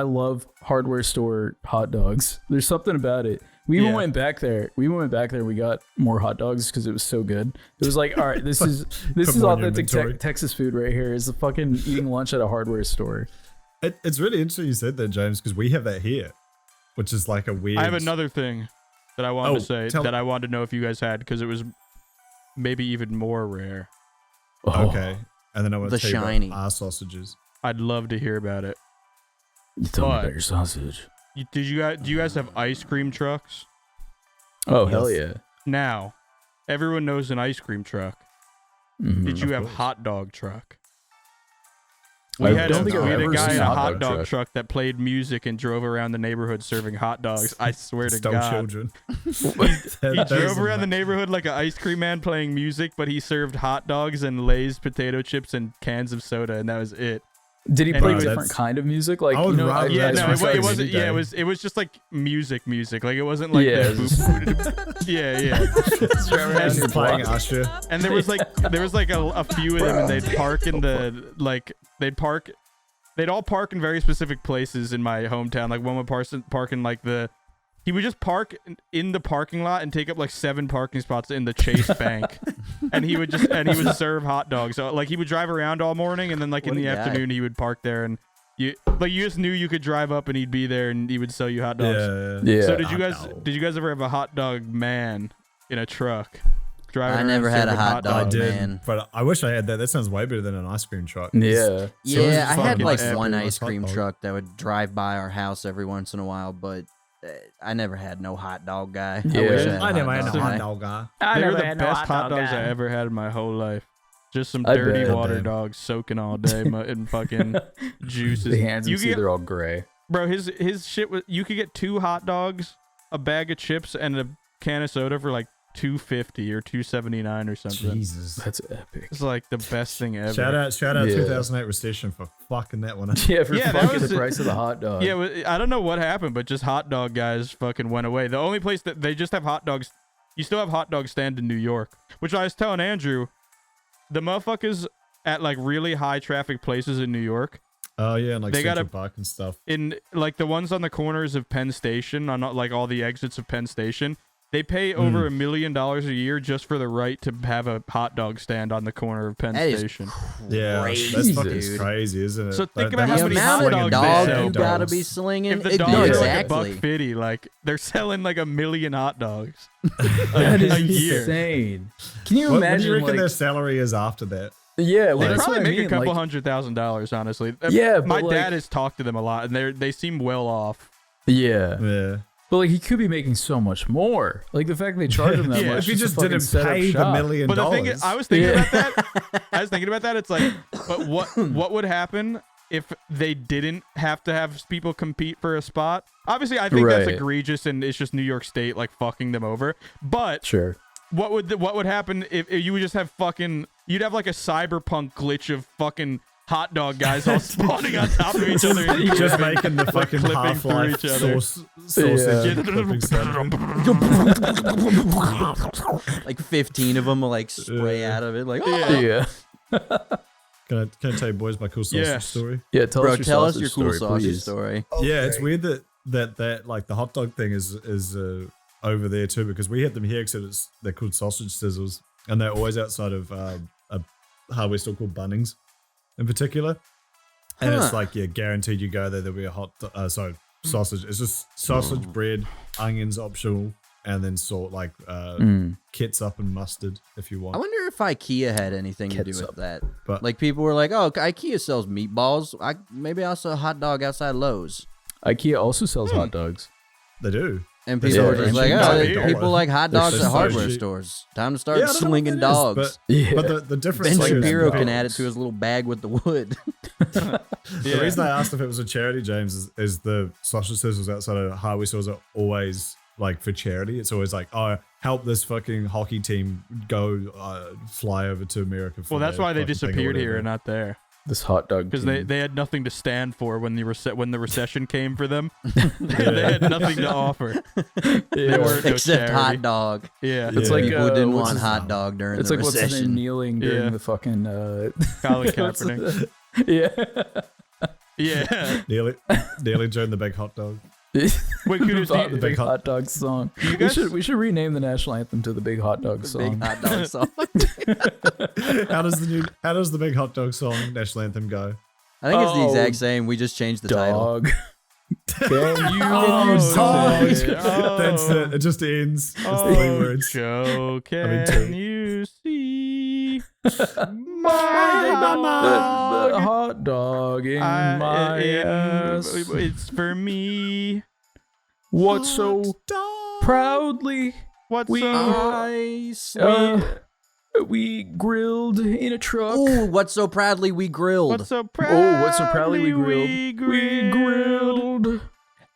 A: love hardware store hot dogs. There's something about it. We even went back there. We got more hot dogs because it was so good. It was like, all right, this is authentic Texas food right here. Is the fucking eating lunch at a hardware store.
D: It's really interesting you said that, James, because we have that here, which is like a weird.
C: I have another thing that I wanted to say that I wanted to know if you guys had because it was maybe even more rare.
D: Oh. Okay, and then I want to tell
B: shiny.
D: you about our sausages.
C: I'd love to hear about it.
A: You tell me about your sausage.
C: Do you guys have ice cream trucks?
A: Oh, hell yeah.
C: Now, everyone knows an ice cream truck.
A: Mm-hmm.
C: Did you have hot dog truck?
A: We
C: had
A: don't think I've
C: a
A: ever
C: guy
A: seen
C: in a
A: a
C: hot dog truck that played music and drove around the neighborhood serving hot dogs. I swear to
D: Stole
C: God.
D: children.
C: He drove around the neighborhood like an ice cream man playing music, but he served hot dogs and Lay's potato chips and cans of soda, and that was it.
A: Did he play different kind of music? Like,
D: it
C: wasn't. Yeah, it was just like music. Like it wasn't like
D: And playing Usher.
C: And there was like a few of them, and they'd park in the they'd all park in very specific places in my hometown. Like one would park in like he would just park in the parking lot and take up like 7 parking spots in the Chase Bank, and he would serve hot dogs. So like he would drive around all morning, and then like in the afternoon he would park there, and you just knew you could drive up and he'd be there, and he would sell you hot dogs.
A: Yeah.
C: So did you guys ever have a hot dog man in a truck?
B: I never had a hot dog man,
D: but I wish I had that. That sounds way better than an ice cream truck.
B: Yeah, I had like
C: every
B: one ice cream truck that would drive by our house every once in a while, but I never had no hot dog guy.
A: Yeah.
D: I never had no hot dog guy.
C: They were the best hot dogs I ever had in my whole life. Just some dirty water dogs soaking all day in fucking juices.
A: The hands you see they're all gray.
C: Bro, his shit was, you could get 2 hot dogs, a bag of chips, and a can of soda for like $2.50 or $2.79 or something.
D: Jesus,
A: that's epic.
C: It's like the best thing ever.
D: Shout out 2008 recession for fucking that one up.
A: Yeah, for fucking the price of the hot dog.
C: Yeah, I don't know what happened, but just hot dog guys fucking went away. The only place that they just have hot dogs, you still have hot dog stand in New York, which I was telling Andrew, the motherfuckers at like really high traffic places in New York.
D: Oh yeah, and like
C: they
D: Central Park and stuff.
C: In like the ones on the corners of Penn Station, on like all the exits of Penn Station, They pay over $1 million a year just for the right to have a hot dog stand on the corner of Penn
B: That is
C: Station.
D: Yeah,
B: crazy,
D: that's fucking
B: dude.
D: crazy, isn't it?
C: So think
D: That-
C: about
D: that
C: how
B: The
C: many
D: must be
C: hot
B: amount
D: slinging
B: of
C: dogs they
B: dog
C: sell.
B: you gotta
D: dogs.
B: be slinging.
C: If the
B: it-
C: dogs
B: no,
C: are
B: exactly.
C: like $1.50, like they're selling like 1 million hot dogs
A: That
C: a
A: is
C: year.
A: insane. Can you
D: What do
A: imagine?
D: you reckon
A: like,
D: their salary is after that?
A: yeah, well,
C: They
A: that's
C: probably
A: what I
C: make
A: mean.
C: a couple
A: like,
C: $100,000, honestly.
A: Yeah,
C: my
A: but,
C: dad
A: like-
C: has talked to them a lot, and they seem well off.
A: yeah,
D: Yeah.
A: but like he could be making so much more. Like the fact they charge him that
C: Yeah.
A: much.
D: If you
A: to
D: just
A: fucking
D: didn't
A: set up
D: pay the
A: shop.
D: $1 million,
C: But the thing is, I was thinking
A: Yeah.
C: about that. I was thinking about that. It's like, but what would happen if they didn't have to have people compete for a spot? Obviously, I think that's
A: Right.
C: egregious, and it's just New York State like fucking them over. But
A: Sure.
C: what would happen if you would just have fucking? You'd have like a cyberpunk glitch of fucking hot dog guys all spawning on top of each other. And
D: just making the fucking
C: clipping
D: Half-Life
C: through each other.
D: sausage
A: Yeah.
D: clipping sound.
B: Like 15 of them will like spray
D: Yeah.
B: out of it. Like, oh.
A: Yeah.
D: Can I tell you boys my cool sausage
C: Yes.
D: story?
A: Yeah. Tell
B: Bro,
A: us your
B: tell us
A: sausage
B: your cool
A: story,
B: sausage
A: please.
B: story.
D: Yeah, it's weird that like the hot dog thing is over there too, because we had them here because they're called sausage sizzles, and they're always outside of a hardware store called Bunnings, in particular. And it's
B: Huh.
D: like, yeah, guaranteed you go there, there'll be a sausage. It's just sausage, bread, onions optional, and then salt, like ketchup and mustard if you
B: I
D: want.
B: wonder if IKEA had anything to do
A: Ketchup.
B: with that.
D: But
B: Like people were like, "Oh, IKEA sells meatballs. Maybe I'll sell a hot dog outside Lowe's."
A: IKEA also sells hot dogs.
D: they do.
B: And
D: They
B: people
A: sell
B: were just
A: them
B: like,
A: cheap
B: "Oh,
C: by the
B: people
D: dollar.
B: like hot
D: They're
B: dogs
D: so
B: at hardware
D: cheap.
B: stores. Time to start
D: Yeah, I don't know what
B: slinging
D: that is,
B: dogs."
A: Yeah.
D: But the difference
B: Ben
D: here is
B: Shapiro
D: the
B: can add it
D: dogs.
B: to his little bag with the wood.
D: The reason I asked if it was a charity, James, is the sausage sizzles outside of hardware stores are always like for charity. It's always like, oh, help this fucking hockey team go fly over to America. For
C: Well, that's
D: their
C: why they
D: fucking thing or
C: disappeared here
D: whatever.
C: and not there,
A: This hot dog.
C: because
A: team.
C: they had nothing to stand for when the recession came for them. They had nothing to offer. They weren't no
B: Except hot
C: charity.
B: dog.
C: Yeah,
A: It's
D: Yeah.
A: like
B: People didn't
A: what's
B: want
A: his-
B: hot dog during
A: It's
B: the
A: like what's his name
B: recession.
A: kneeling during
C: Yeah.
A: the fucking
C: Colin
A: what's
C: Kaepernick.
A: the- Yeah.
C: Yeah.
D: Nearly during the big hot dog.
C: Wait, Kudos,
A: the
C: do you-
A: big hot dog song.
C: you guys-
A: we should rename the national anthem to the big hot dog
B: The
A: song.
B: big hot dog song.
D: How does the big hot dog song national anthem go?
B: I think it's the
A: Oh,
B: exact same. We just changed the title.
A: Dog. Can you
C: Oh,
D: dog.
C: shit. Oh.
D: That's it. It just ends. It's
C: Oh,
D: 3 words.
C: Joe,
D: mean,
C: can
D: two.
C: you see
A: the
C: my
A: hot dog in
C: I-
A: my ass?
C: It's for me.
A: What so proudly
C: What's
A: We- we grilled in a truck.
B: Ooh, what so proudly we grilled.
C: what's so proudly
A: Oh, what's so proudly we grilled?
C: we
A: We grilled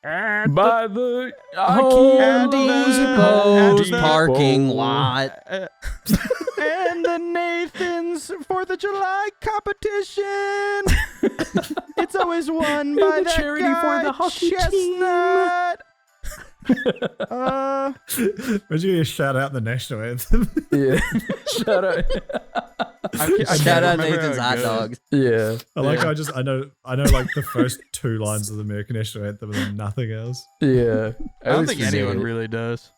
C: at
A: by the
B: Home
C: at
B: Depot's
C: the-
B: parking lot.
C: and the Nathans 4th of July competition. It's always won by
A: the
C: that
A: charity
C: guy,
A: for the hockey
C: Chestnut.
D: Would you shout out the national anthem?
A: Yeah. Shut up.
B: Shout out
C: remember
B: Nathan's
C: how it
B: hot
C: goes.
B: dogs.
A: Yeah.
D: I like. I know like the first 2 lines of the American national anthem and then nothing else.
A: Yeah.
C: I don't think anyone really does.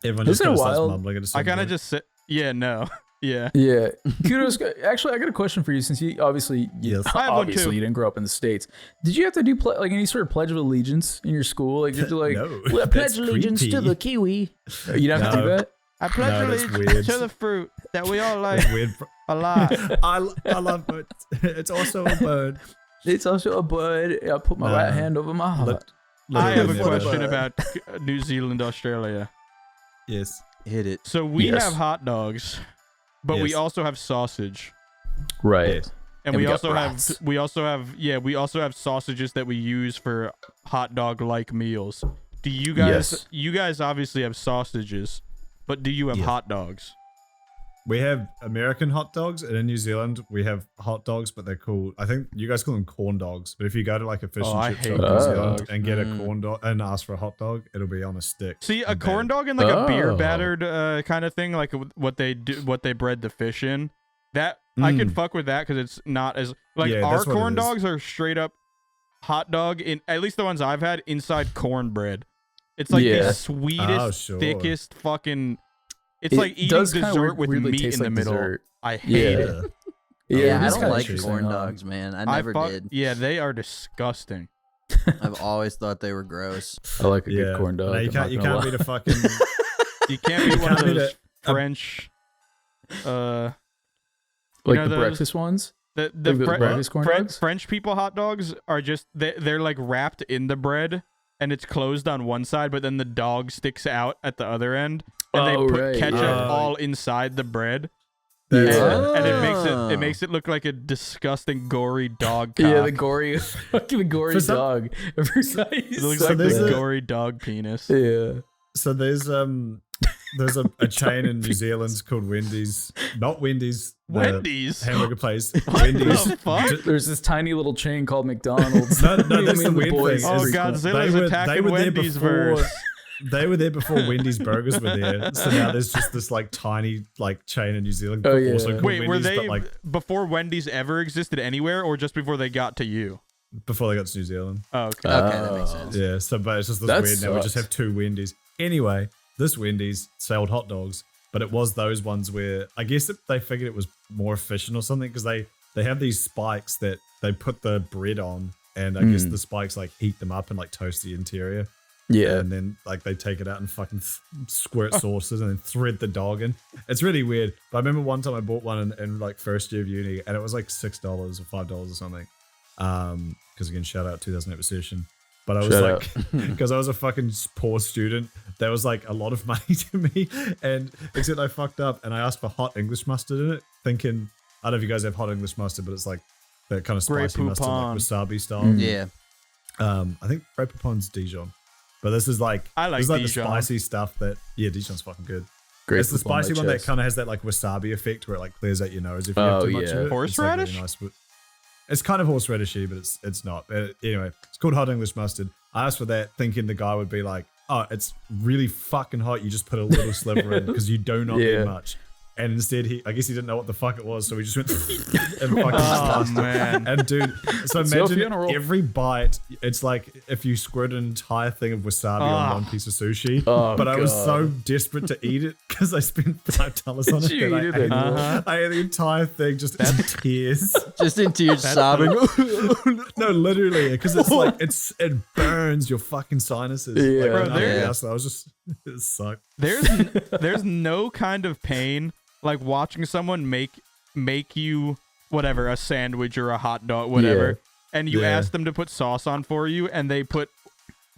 D: Everyone
A: Isn't
D: just kind
A: it
D: of starts
A: wild?
D: mumbling at a
C: I
D: certain
C: kind of
D: point.
C: just sit. Yeah, no. Yeah.
A: Yeah. Kudos. Actually, I got a question for you since you obviously,
D: Yes.
C: I have one
A: obviously
C: too.
A: you didn't grow up in the States. Did you have to do like any sort of pledge of allegiance in your school? Like, did you like,
D: No,
A: "Well, I
D: that's
A: pledge allegiance to
D: creepy.
A: the kiwi? You didn't have to do
D: No.
A: that?
C: I pledge
D: No, that's
C: allegiance
D: weird.
C: to the fruit that we all like
D: Weird.
C: a lot.
D: I love it. It's also a bird.
A: It's also a bud. I put my
D: No.
A: right hand over my heart.
C: I have a
D: Literally never.
C: question about New Zealand, Australia.
D: Yes.
B: Hit it.
C: So we
A: Yes.
C: have hot dogs, but we
D: Yes.
C: also have sausage.
A: Right.
D: Yes.
C: And,
A: And
C: we
A: we got
C: also
A: brats.
C: have sausages that we use for hot dog like meals. Do you guys
A: Yes.
C: you guys obviously have sausages, but do you have
D: Yes.
C: hot dogs?
D: We have American hot dogs, and in New Zealand we have hot dogs, but they're called. I think you guys call them corn dogs. But if you go to like a fish
C: Oh,
D: and
C: I
D: chip
C: hate
D: shop in New
A: corn
D: Zealand
C: dogs.
D: and get a corn dog and ask for a hot dog, it'll be on a stick.
C: See, a
D: and
C: corn
D: bad.
C: dog and like a beer
A: Oh.
C: battered kind of thing, like what they do, what they bread the fish in. That I can fuck with that because it's not as like
D: Yeah,
C: our
D: that's what it
C: corn
D: is.
C: dogs are straight up hot dog in at least the ones I've had inside cornbread. It's like
A: Yeah.
C: the sweetest,
D: Oh, sure.
C: thickest fucking. It's
A: It
C: like eating
A: does kinda
C: dessert with
A: weirdly
C: meat
A: taste
C: in the
A: like
C: middle.
A: dessert.
C: I hate it.
B: Yeah,
A: it
B: I
A: is
B: don't
A: kinda
B: like
A: interesting,
B: corn
A: huh?
B: dogs, man. I never did.
C: Yeah, they are disgusting.
B: I've always thought they were gross.
A: I like a
D: Yeah.
A: good corn dog.
D: No, you
A: I'm not
D: can't. You
A: gonna
D: can't
A: lie.
D: beat a fucking.
C: You can't be one of
D: can't be
C: those
D: the-
C: French.
A: like
C: know
A: the
C: those-
A: breakfast ones.
C: The
A: Like the breakfast corn dogs?
C: French people hot dogs are just they're like wrapped in the bread and it's closed on one side, but then the dog sticks out at the other end, and they put
A: right,
C: ketchup
A: yeah.
C: all inside the bread,
A: Yeah.
C: and it
B: Oh.
C: makes it look like a disgusting gory dog cock.
A: Yeah, the gory, fucking gory
D: For some-
A: dog. Every guy
C: It looks
D: So
C: like
D: there's
C: the
D: a-
C: gory dog penis.
A: Yeah.
D: So there's a chain in New Zealand called Wendy's. Not Wendy's. the
C: Wendy's.
D: hamburger place.
C: What
D: Wendy's.
C: the fuck?
A: There's this tiny little chain called McDonald's.
D: No,
A: Me
D: that's
A: and
D: the
A: the
D: weird
A: boys
D: thing.
C: Oh,
D: is
C: Godzilla's
D: they
C: attacking
D: were there
C: Wendy's
D: before.
C: verse.
D: They were there before Wendy's burgers were there. So now there's just this like tiny like chain in New Zealand.
A: Oh, yeah.
D: Also called
C: Wait, were
D: Wendy's,
C: they
D: but, like
C: before Wendy's ever existed anywhere, or just before they got to you?
D: before they got to New Zealand?
C: Oh, okay.
B: Okay, that makes sense.
D: Yeah. So but it's just this
A: That
D: weird. Now we just
A: sucks.
D: have two Wendy's. Anyway, this Wendy's sold hot dogs, but it was those ones where I guess they figured it was more efficient or something because they have these spikes that they put the bread on, and I guess the spikes like heat them up and like toast the interior.
A: Yeah.
D: And then like they take it out and fucking squirt sauces and then thread the dog in. It's really weird. But I remember one time I bought one in like first year of uni, and it was like $6 or $5 or something. Because again, shout out 2008 recession. But I was
A: Shout
D: like, because I was a fucking poor student, there was like a lot of money to me, and except I fucked up and I asked for hot English mustard in it, thinking I don't know if you guys have hot English mustard, but it's like that kind of
C: Grey
D: spicy mustard, like
C: Poupon.
D: wasabi style.
B: Yeah.
D: I think Grey Poupon's Dijon. But this is like
C: I like
D: this is like
C: Dijon.
D: the spicy stuff that Dijon's fucking good.
A: Great.
D: It's the spicy one that kind of has that like wasabi effect where it like clears out your nose if you have too much of it.
C: Horseradish?
D: It's, like, really nice. It's kind of horseradishy, but it's not. Anyway, it's called hot English mustard. I asked for that thinking the guy would be like, "Oh, it's really fucking hot. You just put a little sliver in because you do not need much." And instead, I guess he didn't know what the fuck it was, so he just went and fucking
C: Oh man.
D: and dude, so
A: Sophie
D: imagine
A: on a roll.
D: every bite, it's like if you squirt an entire thing of wasabi on one piece of sushi.
A: Oh,
D: but I was
A: God.
D: so desperate to eat it because I spent $5 on it.
A: Did you
D: that
A: eat
D: I
A: it
D: ate,
C: Uh-huh.
D: I ate the entire thing just in tears.
B: Just into your sobbing.
D: No, literally, because it's like it burns your fucking sinuses.
A: Yeah.
D: Like,
A: Bro,
D: nothing
C: there-
D: else. I was just it sucked.
C: There's no kind of pain like watching someone make you whatever, a sandwich or a hot dog, whatever, and you
D: Yeah.
C: ask them to put sauce on for you and they put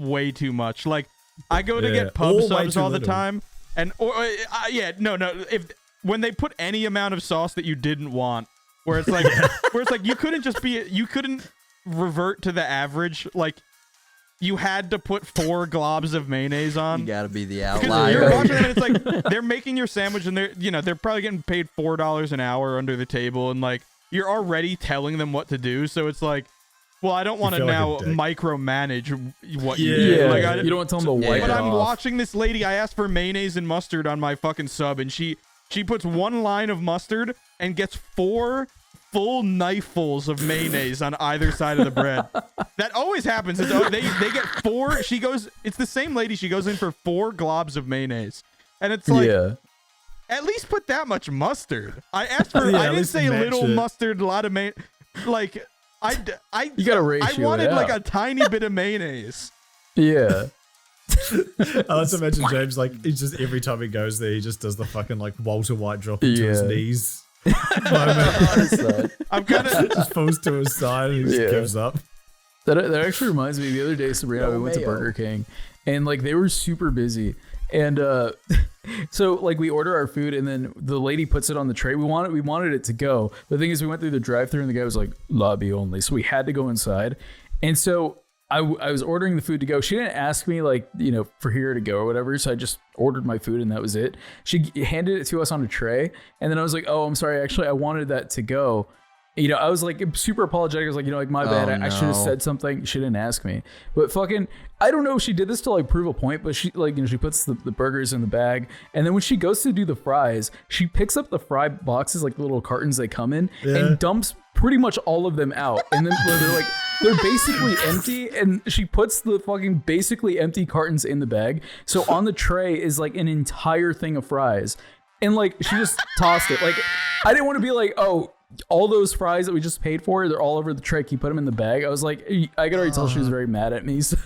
C: way too much. Like I go to
D: Yeah.
C: get pub
D: Or way
C: subs
D: too
C: all the
D: little.
C: time, and no, if when they put any amount of sauce that you didn't want, where it's like you couldn't revert to the average, like you had to put 4 globs of mayonnaise on.
B: You gotta be the
C: Because
B: outlier.
C: you're watching it, and it's like they're making your sandwich, and they're probably getting paid $4 an hour under the table, and like you're already telling them what to do. So it's like, well, I don't want to
D: feel like a
C: now
D: dick.
C: micromanage what you
D: Yeah.
C: do.
A: Yeah.
C: Like,
A: You don't want to tell them to
B: Yeah.
A: wipe
C: but
A: it
C: I'm
A: off.
C: watching this lady. I asked for mayonnaise and mustard on my fucking sub, and she puts 1 line of mustard and gets 4 full knifells of mayonnaise on either side of the bread. That always happens. They get 4. It's the same lady. She goes in for 4 globs of mayonnaise, and it's like,
A: yeah.
C: at least put that much mustard. I asked for.
D: Yeah,
C: I
D: at
C: didn't
D: least
C: say
D: match
C: little
D: it.
C: mustard, a lot of mayonnaise. Like
A: You got to
C: I
A: ratio
C: wanted
A: it
C: like
A: out.
C: a tiny bit of mayonnaise.
A: Yeah.
D: I like to imagine James like he just every time he goes there, he just does the fucking like Walter White drop into his
A: Yeah.
D: knees moment.
C: I'm gonna.
D: Just falls to his side and he just
A: Yeah.
D: gives up.
A: That actually reminds me. The other day, Sabrina, we went to Burger King, and like they were super busy, and so like we order our food, and then the lady puts it on the tray. We wanted it to go. The thing is, we went through the drive-thru, and the guy was like lobby only, so we had to go inside. And so I was ordering the food to go. She didn't ask me like for here to go or whatever, so I just ordered my food, and that was it. She handed it to us on a tray, and then I was like, oh, I'm sorry, actually I wanted that to go. I was like super apologetic. I was like, like my bad. I should have said something. She didn't ask me. But fucking, I don't know if she did this to like prove a point, but she like, she puts the burgers in the bag. And then when she goes to do the fries, she picks up the fry boxes, like the little cartons they come in, and dumps pretty much all of them out. And then they're basically empty. And she puts the fucking basically empty cartons in the bag. So on the tray is like an entire thing of fries. And like, she just tossed it. Like, I didn't want to be like, oh, all those fries that we just paid for, they're all over the tray. Can you put them in the bag? I was like, I could already tell she was very mad at me, so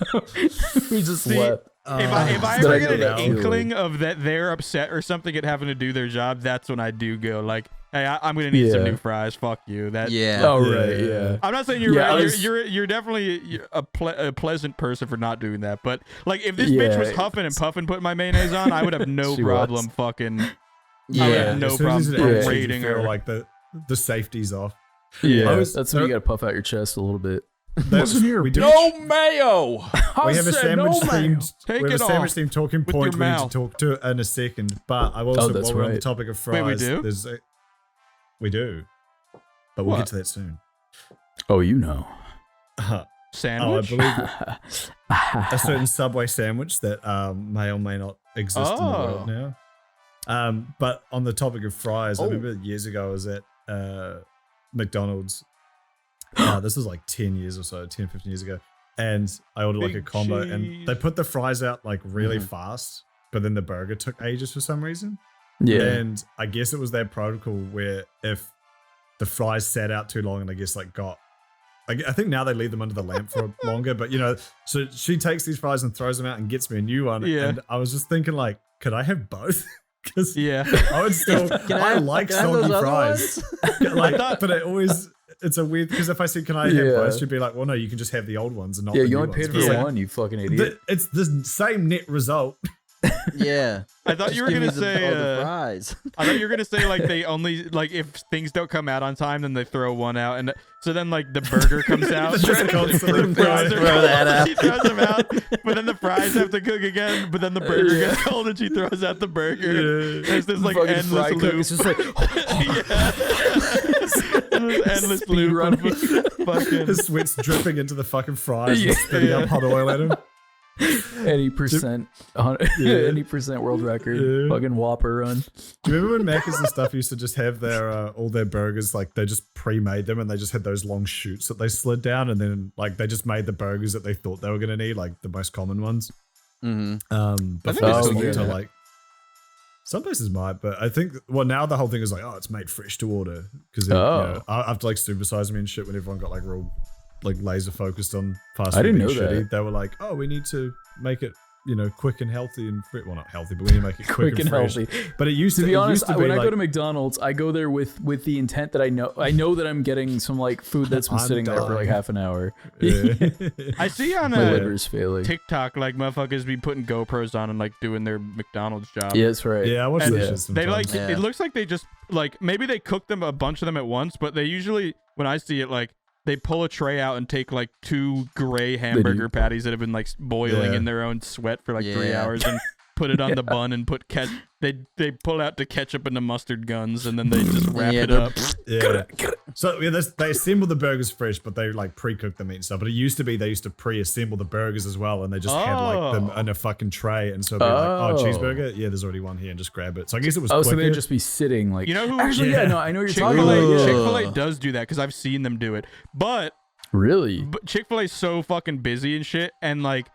A: we just left.
C: If I ever get an inkling of that they're upset or something at having to do their job, that's when I do go like, hey, I'm gonna need some new fries. Fuck you. That
A: Yeah.
C: I'm not saying you're right. You're definitely a pleasant person for not doing that. But like, if this bitch was huffing and puffing putting my mayonnaise on, I would have no problem fucking. I would have no problem rating her.
D: Like the safety's off.
A: Yeah, that's when you gotta puff out your chest a little bit.
B: No mayo.
D: We have a sandwich themed.
C: Take
D: we have
C: it
D: a sandwich
C: off
D: themed talking
C: with
D: point
C: your
D: we need to
C: mouth.
D: talk to in a second. But I also,
A: that's
D: while we're on the
A: right.
D: topic of fries,
C: Wait, we do?
D: We do, but we'll get to that soon.
A: Oh, you know.
C: Sandwich.
D: I believe a certain Subway sandwich that may or may not exist in the world now. But on the topic of fries, I remember years ago I was at McDonald's. This was like 10 years or so, 10, 15 years ago. And I ordered like a combo and they put the fries out like really fast, but then the burger took ages for some reason.
A: Yeah.
D: And I guess it was their protocol where if the fries sat out too long and I guess like I think now they leave them under the lamp for longer, but so she takes these fries and throws them out and gets me a new one.
C: Yeah.
D: And I was just thinking like, could I have both? Because
C: Yeah.
D: I would still, I like soggy fries. But it's a weird, because if I said, can I have both? She'd be like, well, no, you can just have the old ones and not the new
A: you only
D: ones.
A: paid for one, you fucking idiot.
D: It's the same net result.
B: Yeah.
C: I thought you were gonna say
B: the fries.
C: I thought you were gonna say like they only like if things don't come out on time, then they throw one out, and so then like the burger comes out.
D: Just constantly
C: throw
B: that out.
C: She throws them out, but then the fries have to cook again. But then the burger gets cold, and she throws out the burger.
D: Yeah.
C: There's this like
A: Fucking
C: endless
A: fry cook,
C: loop.
A: it's just like
C: Endless loop. Fucking.
D: His sweat's dripping into the fucking fries and spitting up hot oil at him.
A: any percent world record, fucking Whopper run.
D: Do you remember when Macca's and stuff used to just have their all their burgers, like they just pre-made them and they just had those long chutes that they slid down, and then like they just made the burgers that they thought they were gonna need, like the most common ones.
B: Mm-hmm.
D: Before they just looked to like some places might, but I think now the whole thing is like, oh, it's made fresh to order because after like supersize me and shit, when everyone got like real like laser focused on fast food.
A: I didn't know
D: shitty,
A: that.
D: they were like, oh, we need to make it quick and healthy and well, not healthy, but we need to make it quick and fresh.
A: healthy.
D: But it used to
A: be honest,
D: it used to
A: when
D: be
A: I
D: like,
A: go to McDonald's, I go there with the intent that I know that I'm getting some like food that's been
D: I'm
A: sitting there for like
D: dying.
A: half an hour.
D: Yeah.
C: I see on
A: My liver's failing.
C: TikTok like motherfuckers be putting GoPros on and like doing their McDonald's job.
A: Yeah, that's right.
D: Yeah, I watch
C: And
D: that shit sometimes.
C: They like
B: Yeah.
C: it looks like they just like maybe they cook them a bunch of them at once, but they usually when I see it like they pull a tray out and take like 2 gray hamburger patties that have been like boiling in their own sweat for like 3 hours and put it on the bun and put they pull out the ketchup and the mustard guns and then they just wrap it up.
D: Yeah. So they assemble the burgers fresh, but they like pre-cook the meat and stuff. But it used to be they used to pre-assemble the burgers as well, and they just had like them in a fucking tray, and so it'd be like, oh, cheeseburger, yeah, there's already one here, and just grab it. So I guess it was.
A: Oh,
D: quicker.
A: so they'd just be sitting like.
C: You know who?
A: Actually, no, I know what you're talking about.
C: Chick-fil-A does do that because I've seen them do it, but
A: Really?
C: Chick-fil-A's so fucking busy and shit, and like.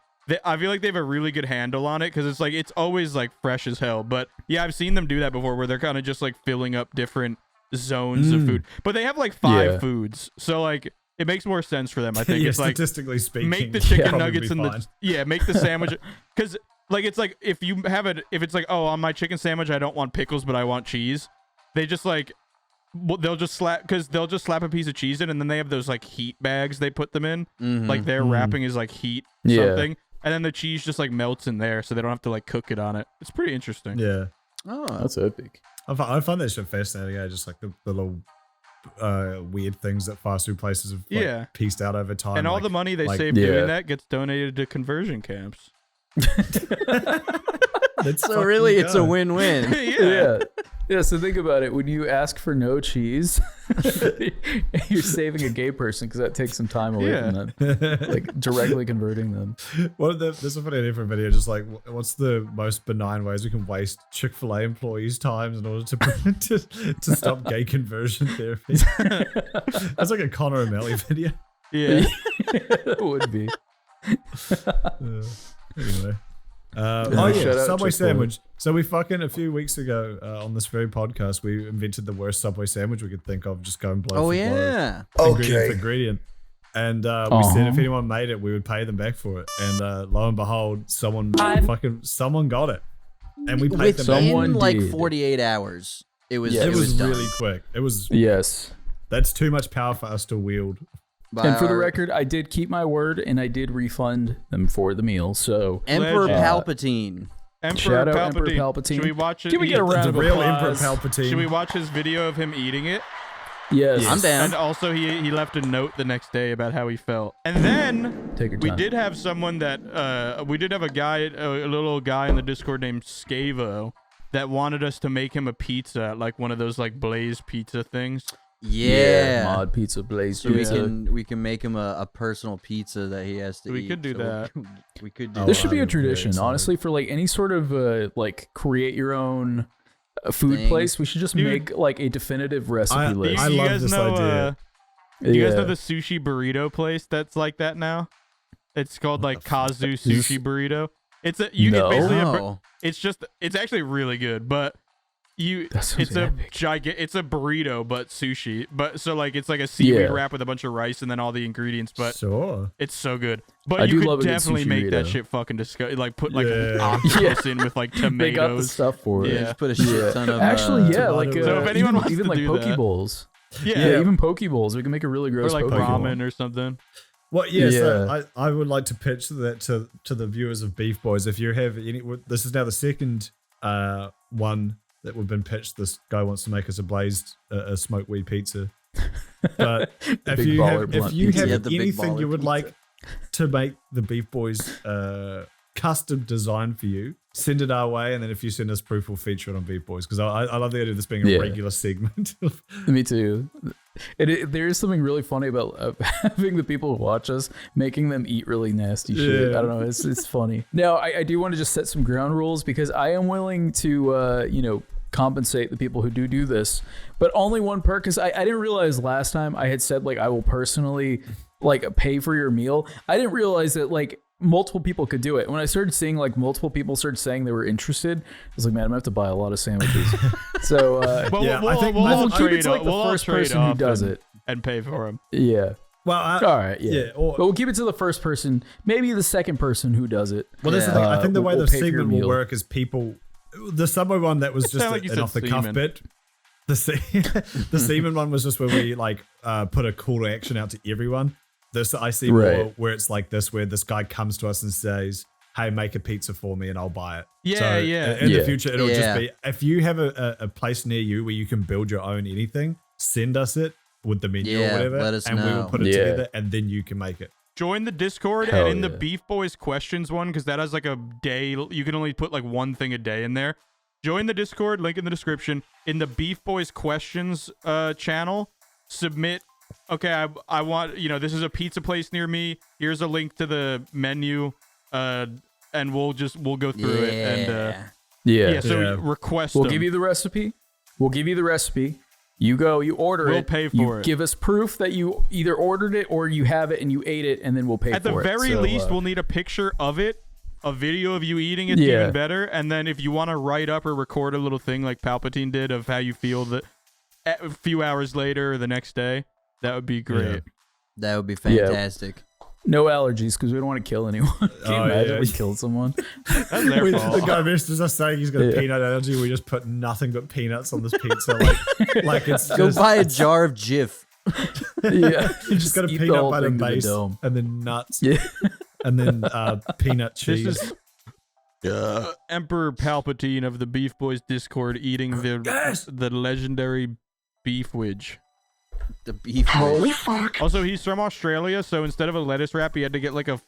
C: I feel like they have a really good handle on it because it's like it's always like fresh as hell. But yeah, I've seen them do that before where they're kind of just like filling up different zones of food. But they have like 5 foods, so like it makes more sense for them. I think it's like
D: statistically speaking,
C: make the chicken
D: probably
C: nuggets
D: be
C: and
D: fine.
C: make the sandwich because like it's like if you have it if it's like oh on my chicken sandwich I don't want pickles but I want cheese, they just like. They'll just slap a piece of cheese in, and then they have those like heat bags they put them in. Like their wrapping is like heat something, and then the cheese just like melts in there, so they don't have to like cook it on it. It's pretty interesting.
D: Yeah.
B: Oh,
A: That's epic.
D: I find that shit fascinating. Just like the little weird things that fast food places have like, pieced out over time.
C: And all
D: like,
C: the money they
D: like-
C: save doing that gets donated to conversion camps.
D: Let's
B: so
D: fucking
B: really, it's a
D: go.
B: win-win.
A: Yeah. Yeah, so think about it. When you ask for no cheese, you're saving a gay person because that takes some time away from them, like directly converting them.
D: There's a funny different video, just like what's the most benign ways we can waste Chick-fil-A employees' times in order to stop gay conversion therapy. That's like a Connor O'Malley video.
C: Yeah.
A: That would be.
D: Anyway.
A: Shout
D: Oh
A: out
D: yeah, Subway
A: Chick-fil-A.
D: sandwich. So we fucking a few weeks ago on this very podcast, we invented the worst Subway sandwich we could think of. Just go and blow.
B: Oh
D: for
B: yeah.
D: blow, ingredient for ingredient. And we said if anyone made it, we would pay them back for it. And lo and behold, someone got it, and we paid them back.
B: Within like
A: did.
B: 48 hours. It was.
A: Yeah,
B: it
D: It was
B: done.
D: really quick. It was.
A: Yes.
D: That's too much power for us to wield.
B: By
A: And for the
B: our
A: record, I did keep my word and I did refund them for the meal. So
B: Emperor
C: Legend.
B: Palpatine.
C: Emperor
A: shout out
C: Palpatine.
A: Emperor Palpatine.
C: Should we watch it?
A: Can we get a round
D: The
A: of
D: real Emperor
A: applause?
D: Palpatine.
C: Should we watch his video of him eating it?
A: Yes.
B: I'm down.
C: And also, he left a note the next day about how he felt. And then
A: Take your
C: we
A: time.
C: did have someone that we did have a little guy in the Discord named Scavo that wanted us to make him a pizza, like one of those like Blaze pizza things.
B: Yeah.
A: Mod pizza blaze
B: So
A: pizza.
B: we can make him a personal pizza that he has to
C: We
B: eat.
C: could do that.
B: We could do
D: Oh,
A: This
B: that.
A: should be a
D: I'm very
A: tradition,
D: excited.
A: honestly, for like any sort of like create your own food
B: Thing.
A: place. We should just
C: Dude.
A: make like a definitive recipe
D: I-
A: list.
D: I
C: you
D: love
C: guys
D: this
C: know,
D: idea.
C: Do you guys know
A: Yeah.
C: the sushi burrito place that's like that now? It's called like Kazu Sushi Burrito. It's a you
A: No.
C: get basically
B: Oh.
C: it's actually really good, but
A: That sounds
C: it's a
A: epic.
C: it's a burrito but sushi. But so like it's like a seaweed
A: Yeah.
C: wrap with a bunch of rice and then all the ingredients, but
D: Sure.
C: it's so good. But
A: I
C: you
A: do love
C: could
A: a good
C: definitely
A: sushi
C: make that
A: burrito.
C: shit fucking disgusting. Like put like
D: Yeah.
C: octopus in with like
A: They got the
C: tomatoes.
A: stuff for it.
C: Yeah.
B: Just put a shit ton of
A: Actually, yeah,
D: tomato
A: like
D: sauce.
C: So if anyone
A: even,
C: wants
A: even
C: to
A: like
C: do
A: poke
C: that.
A: bowls.
C: Yeah.
A: Yeah, even poke bowls. We can make a really
C: Or
A: gross
C: like
A: poke bowl.
C: ramen or something.
D: Well, yeah, so
A: Yeah.
D: I would like to pitch that to the viewers of Beef Boys. If you have any, this is now the second one that we've been pitched. This guy wants to make us a blazed, a smoked weed pizza. But if
A: big
D: you
A: baller
D: have, if
A: blunt
D: you
A: pizza.
D: have
B: Yeah, the big
D: anything you
B: baller
D: would
B: pizza.
D: like to make the Beef Boys custom design for you, send it our way. And then if you send us proof, we'll feature it on Beef Boys because I love the idea of this being a
A: Yeah.
D: regular segment.
A: Me too. There is something really funny about having the people who watch us making them eat really nasty shit.
D: Yeah.
A: I don't know. It's funny. Now, I do want to just set some ground rules because I am willing to, compensate the people who do this, but only one per, because I didn't realize last time I had said like I will personally like pay for your meal. I didn't realize that like multiple people could do it. When I started seeing like multiple people started saying they were interested, I was like, man, I'm gonna have to buy a lot of sandwiches. So
C: Well,
D: Yeah,
C: we'll,
D: I think
C: we'll,
D: my-
C: all
A: we'll keep it
C: trade
A: to like
C: off.
A: the
C: We'll all
A: first
C: trade
A: person who
C: off
A: does
C: and-
A: it.
C: and pay for him.
A: Yeah.
D: Well,
A: All right, yeah.
D: or-
A: But we'll keep it to the first person, maybe the second person who does it.
D: Well, that's the thing. I think the way
A: we'll
D: the
A: pay for your
D: segment will
A: meal.
D: work is people. The Subway one that was just
C: sounded like you
D: an
C: said
D: off the cuff
C: semen.
D: bit. The semen one was just where we like put a call to action out to everyone. This I see more
A: Right.
D: where it's like this, where this guy comes to us and says, "Hey, make a pizza for me, and I'll buy it."
C: Yeah,
D: so
C: yeah.
D: In
A: Yeah.
D: the future, it'll
B: Yeah.
D: just be if you have a place near you where you can build your own anything, send us it with the menu
B: Yeah,
D: or whatever,
B: let us
D: and we will
B: know.
D: put it
A: Yeah.
D: together, and then you can make it.
C: Join the Discord
A: Hell
C: and in the
A: yeah.
C: Beef Boys questions one, because that has like a day. You can only put like one thing a day in there. Join the Discord, link in the description. In the Beef Boys questions channel, submit. Okay, I want, this is a pizza place near me. Here's a link to the menu, and we'll go through it. And
A: Yeah.
C: so
D: Yeah.
C: request
A: We'll
C: them.
A: give you the recipe. You go, you order
C: We'll
A: it.
C: pay for
A: you
C: it.
A: Give us proof that you either ordered it or you have it and you ate it, and then we'll pay
C: At
A: for
C: the
A: it.
C: very
A: So,
C: least, we'll need a picture of it, a video of you eating it,
A: Yeah.
C: even better. And then if you want to write up or record a little thing like Palpatine did of how you feel that a few hours later or the next day, that would be great.
B: That would be fantastic.
A: no allergies because we don't want to kill anyone. Can you
D: Oh,
A: imagine
D: yeah.
A: we killed someone?
C: That's their
D: The
C: fault.
D: guy messages us saying he's got a
A: Yeah.
D: peanut allergy. We just put nothing but peanuts on this pizza, like it's
B: Go
D: just,
B: buy a jar of Jif.
A: Yeah.
D: you just got a
A: eat the
D: peanut
A: whole
D: butter
A: thing to the
D: base,
A: dome.
D: and then nuts,
A: Yeah.
D: and then peanut cheese.
C: This is Emperor Palpatine of the Beef Boys Discord eating the legendary beef wedge.
B: The beef.
C: Also, he's from Australia, so instead of a lettuce wrap, he had to get like a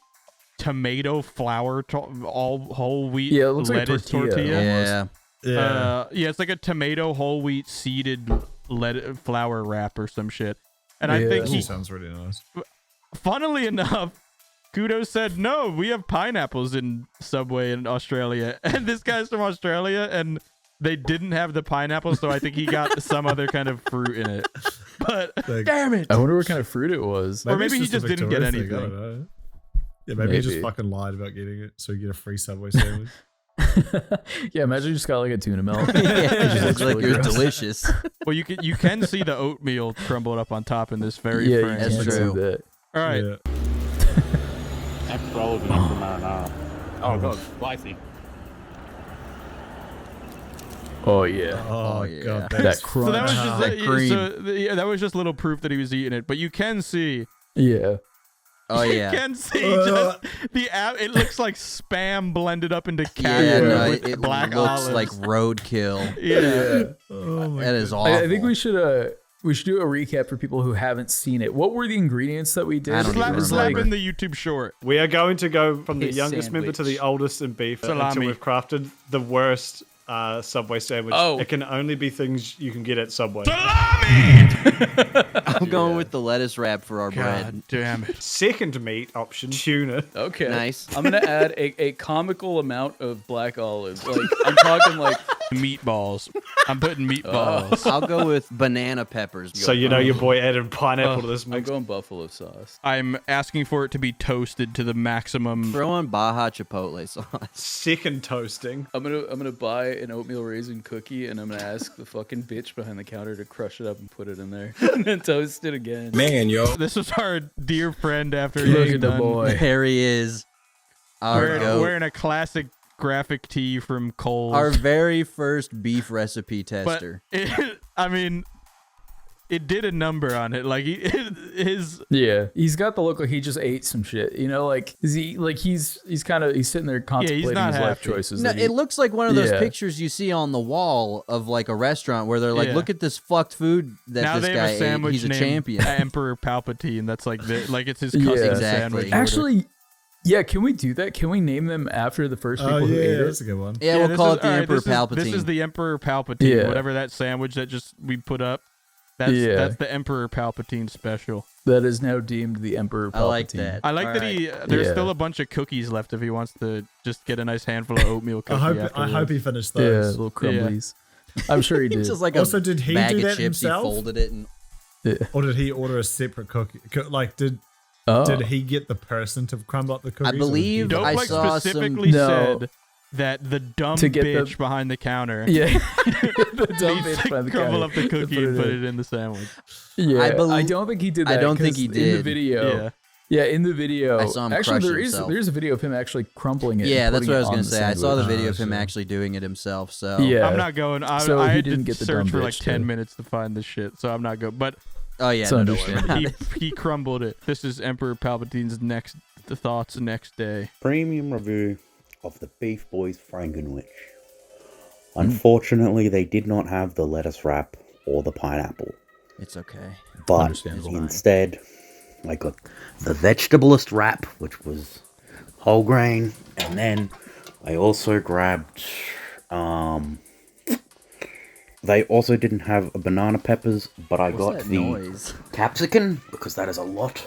C: tomato flour, all whole wheat
A: Yeah, it looks like
C: lettuce
A: tortilla.
C: tortilla.
B: Yeah.
C: Yeah, it's like a tomato whole wheat seeded flour wrap or some shit. And I think
D: That sounds really nice.
C: funnily enough, Kudo said, no, we have pineapples in Subway in Australia. And this guy's from Australia, and they didn't have the pineapple, so I think he got some other kind of fruit in it. But damn it.
A: I wonder what kind of fruit it was.
C: Or maybe he
D: it's
C: just
D: a
C: didn't get
D: Victoria thing, I
C: anything.
D: don't know. Yeah, maybe he just fucking lied about getting it, so you get a free Subway sandwich.
A: Yeah, imagine you just got like a tuna melt.
B: Yeah, it
A: just
B: looks like
A: really
B: it was
A: gross.
B: delicious.
C: Well, you can see the oatmeal crumbled up on top in this very
A: Yeah,
C: frame.
B: That's
A: you
B: true.
A: can see that.
C: All right.
D: Yeah.
E: Extra olive and extra marinara. Oh god, spicy.
A: Oh yeah.
D: Oh,
B: yeah.
D: god,
A: That
D: that's
A: crunch.
C: So that was just
B: That cream.
C: yeah, that was just little proof that he was eating it. But you can see,
A: Yeah.
B: Oh yeah.
C: you can see just the it looks like spam blended up into
B: Yeah,
C: caviar
B: no,
C: with
B: it
C: black
B: looks
C: olives.
B: like roadkill.
C: yeah.
D: Oh my
B: That is
D: God.
B: awful.
A: I think we should do a recap for people who haven't seen it. What were the ingredients that we did?
B: I don't even
C: Slap
B: remember.
C: in the YouTube short.
F: We are going to go from the
B: His
F: youngest member to the
B: sandwich.
F: oldest in beef until
C: Salami.
F: we've crafted the worst Subway sandwich.
A: Oh.
F: It can only be things you can get at Subway.
B: I'm going with the lettuce wrap for our bread.
C: God damn it.
F: Second meat option, tuna.
A: Okay.
B: Nice.
A: I'm gonna add a comical amount of black olives. Like I'm talking like
C: Meatballs. I'm putting meatballs.
B: I'll go with banana peppers.
F: So you know your boy added pineapple to this
A: I'm
F: mix.
A: going buffalo sauce.
C: I'm asking for it to be toasted to the maximum.
B: Throw on Baja Chipotle sauce.
F: Second toasting.
A: I'm gonna buy an oatmeal raisin cookie and I'm gonna ask the fucking bitch behind the counter to crush it up and put it in there and then toast it again.
C: This is our dear friend after
A: Look
C: he's
A: at the
C: done
A: boy.
B: There he is. Our
C: wearing,
B: goat.
C: wearing a classic graphic tee from Kohl's.
B: Our very first beef recipe
C: but
B: tester.
C: I mean, it did a number on it. Like his
A: Yeah, he's got the look like he just ate some shit. You know, like he's sitting there contemplating
C: not
A: his life
C: happy.
A: choices.
B: No,
A: that he-
B: it looks like one of those
A: Yeah.
B: pictures you see on the wall of like a restaurant where they're like,
C: Yeah.
B: "Look at this fucked food that
C: now
B: this
C: they
B: guy
C: have a
B: ate.
C: sandwich
B: He's a
C: named
B: champion."
C: Emperor Palpatine. That's like it's his
A: Yeah.
C: custom
B: Exactly.
C: sandwich. order.
A: Actually, yeah, can we do that? Can we name them after the first people
D: Oh
A: who
D: yeah,
A: ate
D: that's
A: it?
D: a good one.
B: Yeah, we'll
C: this
B: call
C: is-
B: it the
C: all right,
B: Emperor
C: this is-
B: Palpatine.
C: This is the Emperor Palpatine.
A: Yeah.
C: Whatever that sandwich that just we put up. That's the Emperor Palpatine special.
A: That is now deemed the Emperor Palpatine.
B: I like that.
C: I like
B: All
C: that
B: right.
C: there's
A: Yeah.
C: still a bunch of cookies left if he wants to just get a nice handful of oatmeal cookie
D: I
C: afterwards.
D: hope he finished
A: Yeah,
D: those.
A: little crumblies. I'm sure he did.
B: It's just like
D: Also,
B: a
D: did he
B: bag
D: do
B: of
D: that
B: chips.
D: himself?
B: He folded it and
D: Or did he order a separate cookie? Like, did he get the person to crumble up the cookies? or did he
B: believe
D: do it?
B: I
C: Dope like
B: saw some-
C: specifically
A: No.
C: said that the dumb
A: To get the-
C: bitch behind the counter
A: Yeah, the dumb
C: needs
A: bitch
C: to
A: by the
C: crumble
A: counter
C: up the
A: to
C: cookie and
A: it
C: put
A: in.
C: it in the sandwich.
A: Yeah,
B: I
A: I,
B: believe-
A: don't think he did
B: I
A: that.
B: don't think
A: 'cause
B: he
A: in the
B: did.
A: video.
C: Yeah.
A: In the video.
B: I saw him
A: actually,
B: crush
A: there's
B: himself.
A: a video of him actually crumpling it.
B: yeah,
A: and
B: that's
A: putting
B: what I
A: it
B: was
A: on
B: gonna
A: the
B: say. I saw the
A: sandwich.
B: video of him
D: sure.
B: actually doing it himself. So
A: Yeah.
C: I'm not going.
A: So
C: I
A: he
C: had
A: didn't
C: to
A: get the
C: search
A: dumb
C: for like
A: bitch
C: 10
A: to-
C: minutes to find this shit, so I'm not going. But
B: Oh yeah,
A: It's
B: no, don't worry about
A: understandable.
B: it.
C: he crumbled it. This is Emperor Palpatine's the thoughts next day.
E: Premium review of the Beef Boys Frankenwich. Unfortunately, they did not have the lettuce wrap or the pineapple.
B: It's okay.
E: But
A: Understandable.
E: instead, I got the vegetablist wrap, which was whole grain, and then I also grabbed. They also didn't have banana peppers, but I got
B: What's that
E: the
B: noise?
E: capsicum because that is a lot.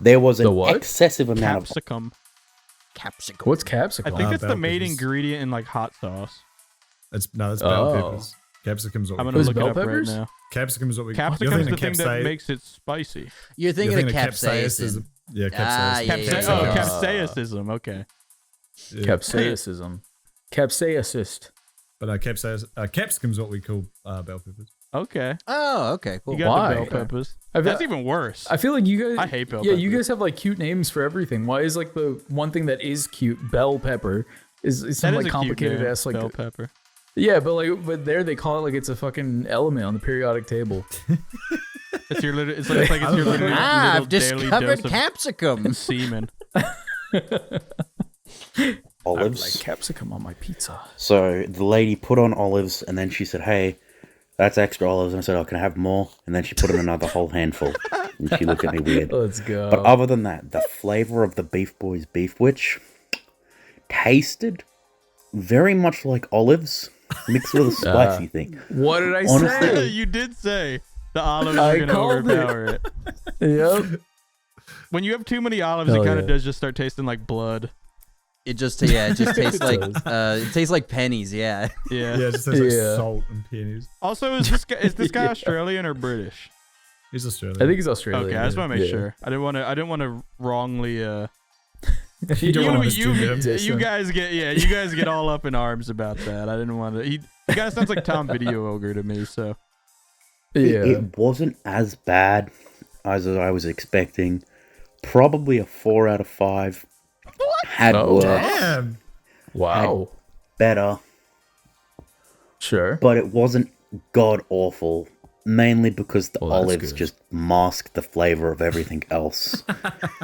E: There was
A: The
E: an
A: what?
E: excessive amount of.
C: Capsicum.
B: Capsicum.
A: What's
C: I
A: capsicum?
C: think
D: Ah,
C: it's the
D: bell
C: main
D: peppers.
C: ingredient in like hot sauce.
D: That's bell
A: Oh.
D: peppers. Capsicum's what
C: I'm
D: we
C: gonna
A: Those
C: look it
A: bell
C: up
A: peppers?
C: right now.
D: Capsicum's what we.
C: Capsicum's the thing that
D: capsaicin-
C: makes it spicy.
B: You're thinking
D: you're
B: of capsaicin.
D: Yeah,
B: Ah,
D: capsaicin.
B: yeah, yeah,
C: Oh,
B: yeah.
C: capsaicism. Okay.
D: Yeah.
A: Capsaicism. Capsaicist.
D: But capsicum's what we call bell peppers.
C: Okay.
B: Oh, okay, cool.
C: You got
A: Why?
C: the bell peppers.
A: I've-
C: That's even worse.
A: I feel like you guys.
C: I hate bell
A: Yeah, you
C: peppers.
A: guys have like cute names for everything. Why is like the one thing that is cute, bell pepper, is
C: That
A: some
C: is
A: like
C: a
A: complicated
C: cute name,
A: ass like.
C: bell pepper.
A: Yeah, but there they call it like it's a fucking element on the periodic table.
C: It's your little. It's like it's your little,
B: Ah,
C: little
B: I've
C: daily
B: discovered
C: dose of
B: capsicum.
C: semen.
E: Olives.
A: Like capsicum on my pizza.
E: So the lady put on olives, and then she said, "Hey, that's extra olives." And I said, "Oh, can I have more?" And then she put in another whole handful, and she looked at me weird.
A: Let's go.
E: But other than that, the flavor of the Beef Boys Beef Witch tasted very much like olives, mixed with a spicy thing.
A: What did I
E: Honestly,
A: say?
C: You did say the olives
A: I
C: are going to
A: called it.
C: overpower it.
A: Yep.
C: When you have too many olives,
A: Hell
C: it kind of
A: yeah.
C: does just start tasting like blood.
B: It just tastes like
A: does.
B: it tastes like pennies. Yeah.
C: Yeah.
D: Yeah, it just tastes like
A: Yeah.
D: salt and pennies.
C: Also, is this guy Australian or British?
D: He's Australian.
A: I think he's Australian.
C: Okay, I just want to make
A: Yeah.
C: sure. I didn't want to wrongly.
D: You don't want to
C: You guys get all up in arms about that. I didn't want to. He kind of sounds like Tom Video Ogre to me. So
A: Yeah.
E: It wasn't as bad as I was expecting. Probably a 4 out of 5. Had
A: Oh,
E: worse,
D: Damn.
A: Wow.
E: better,
A: Sure.
E: but it wasn't god awful. Mainly because the
A: Well, that's
E: olives
A: good.
E: just masked the flavor of everything else.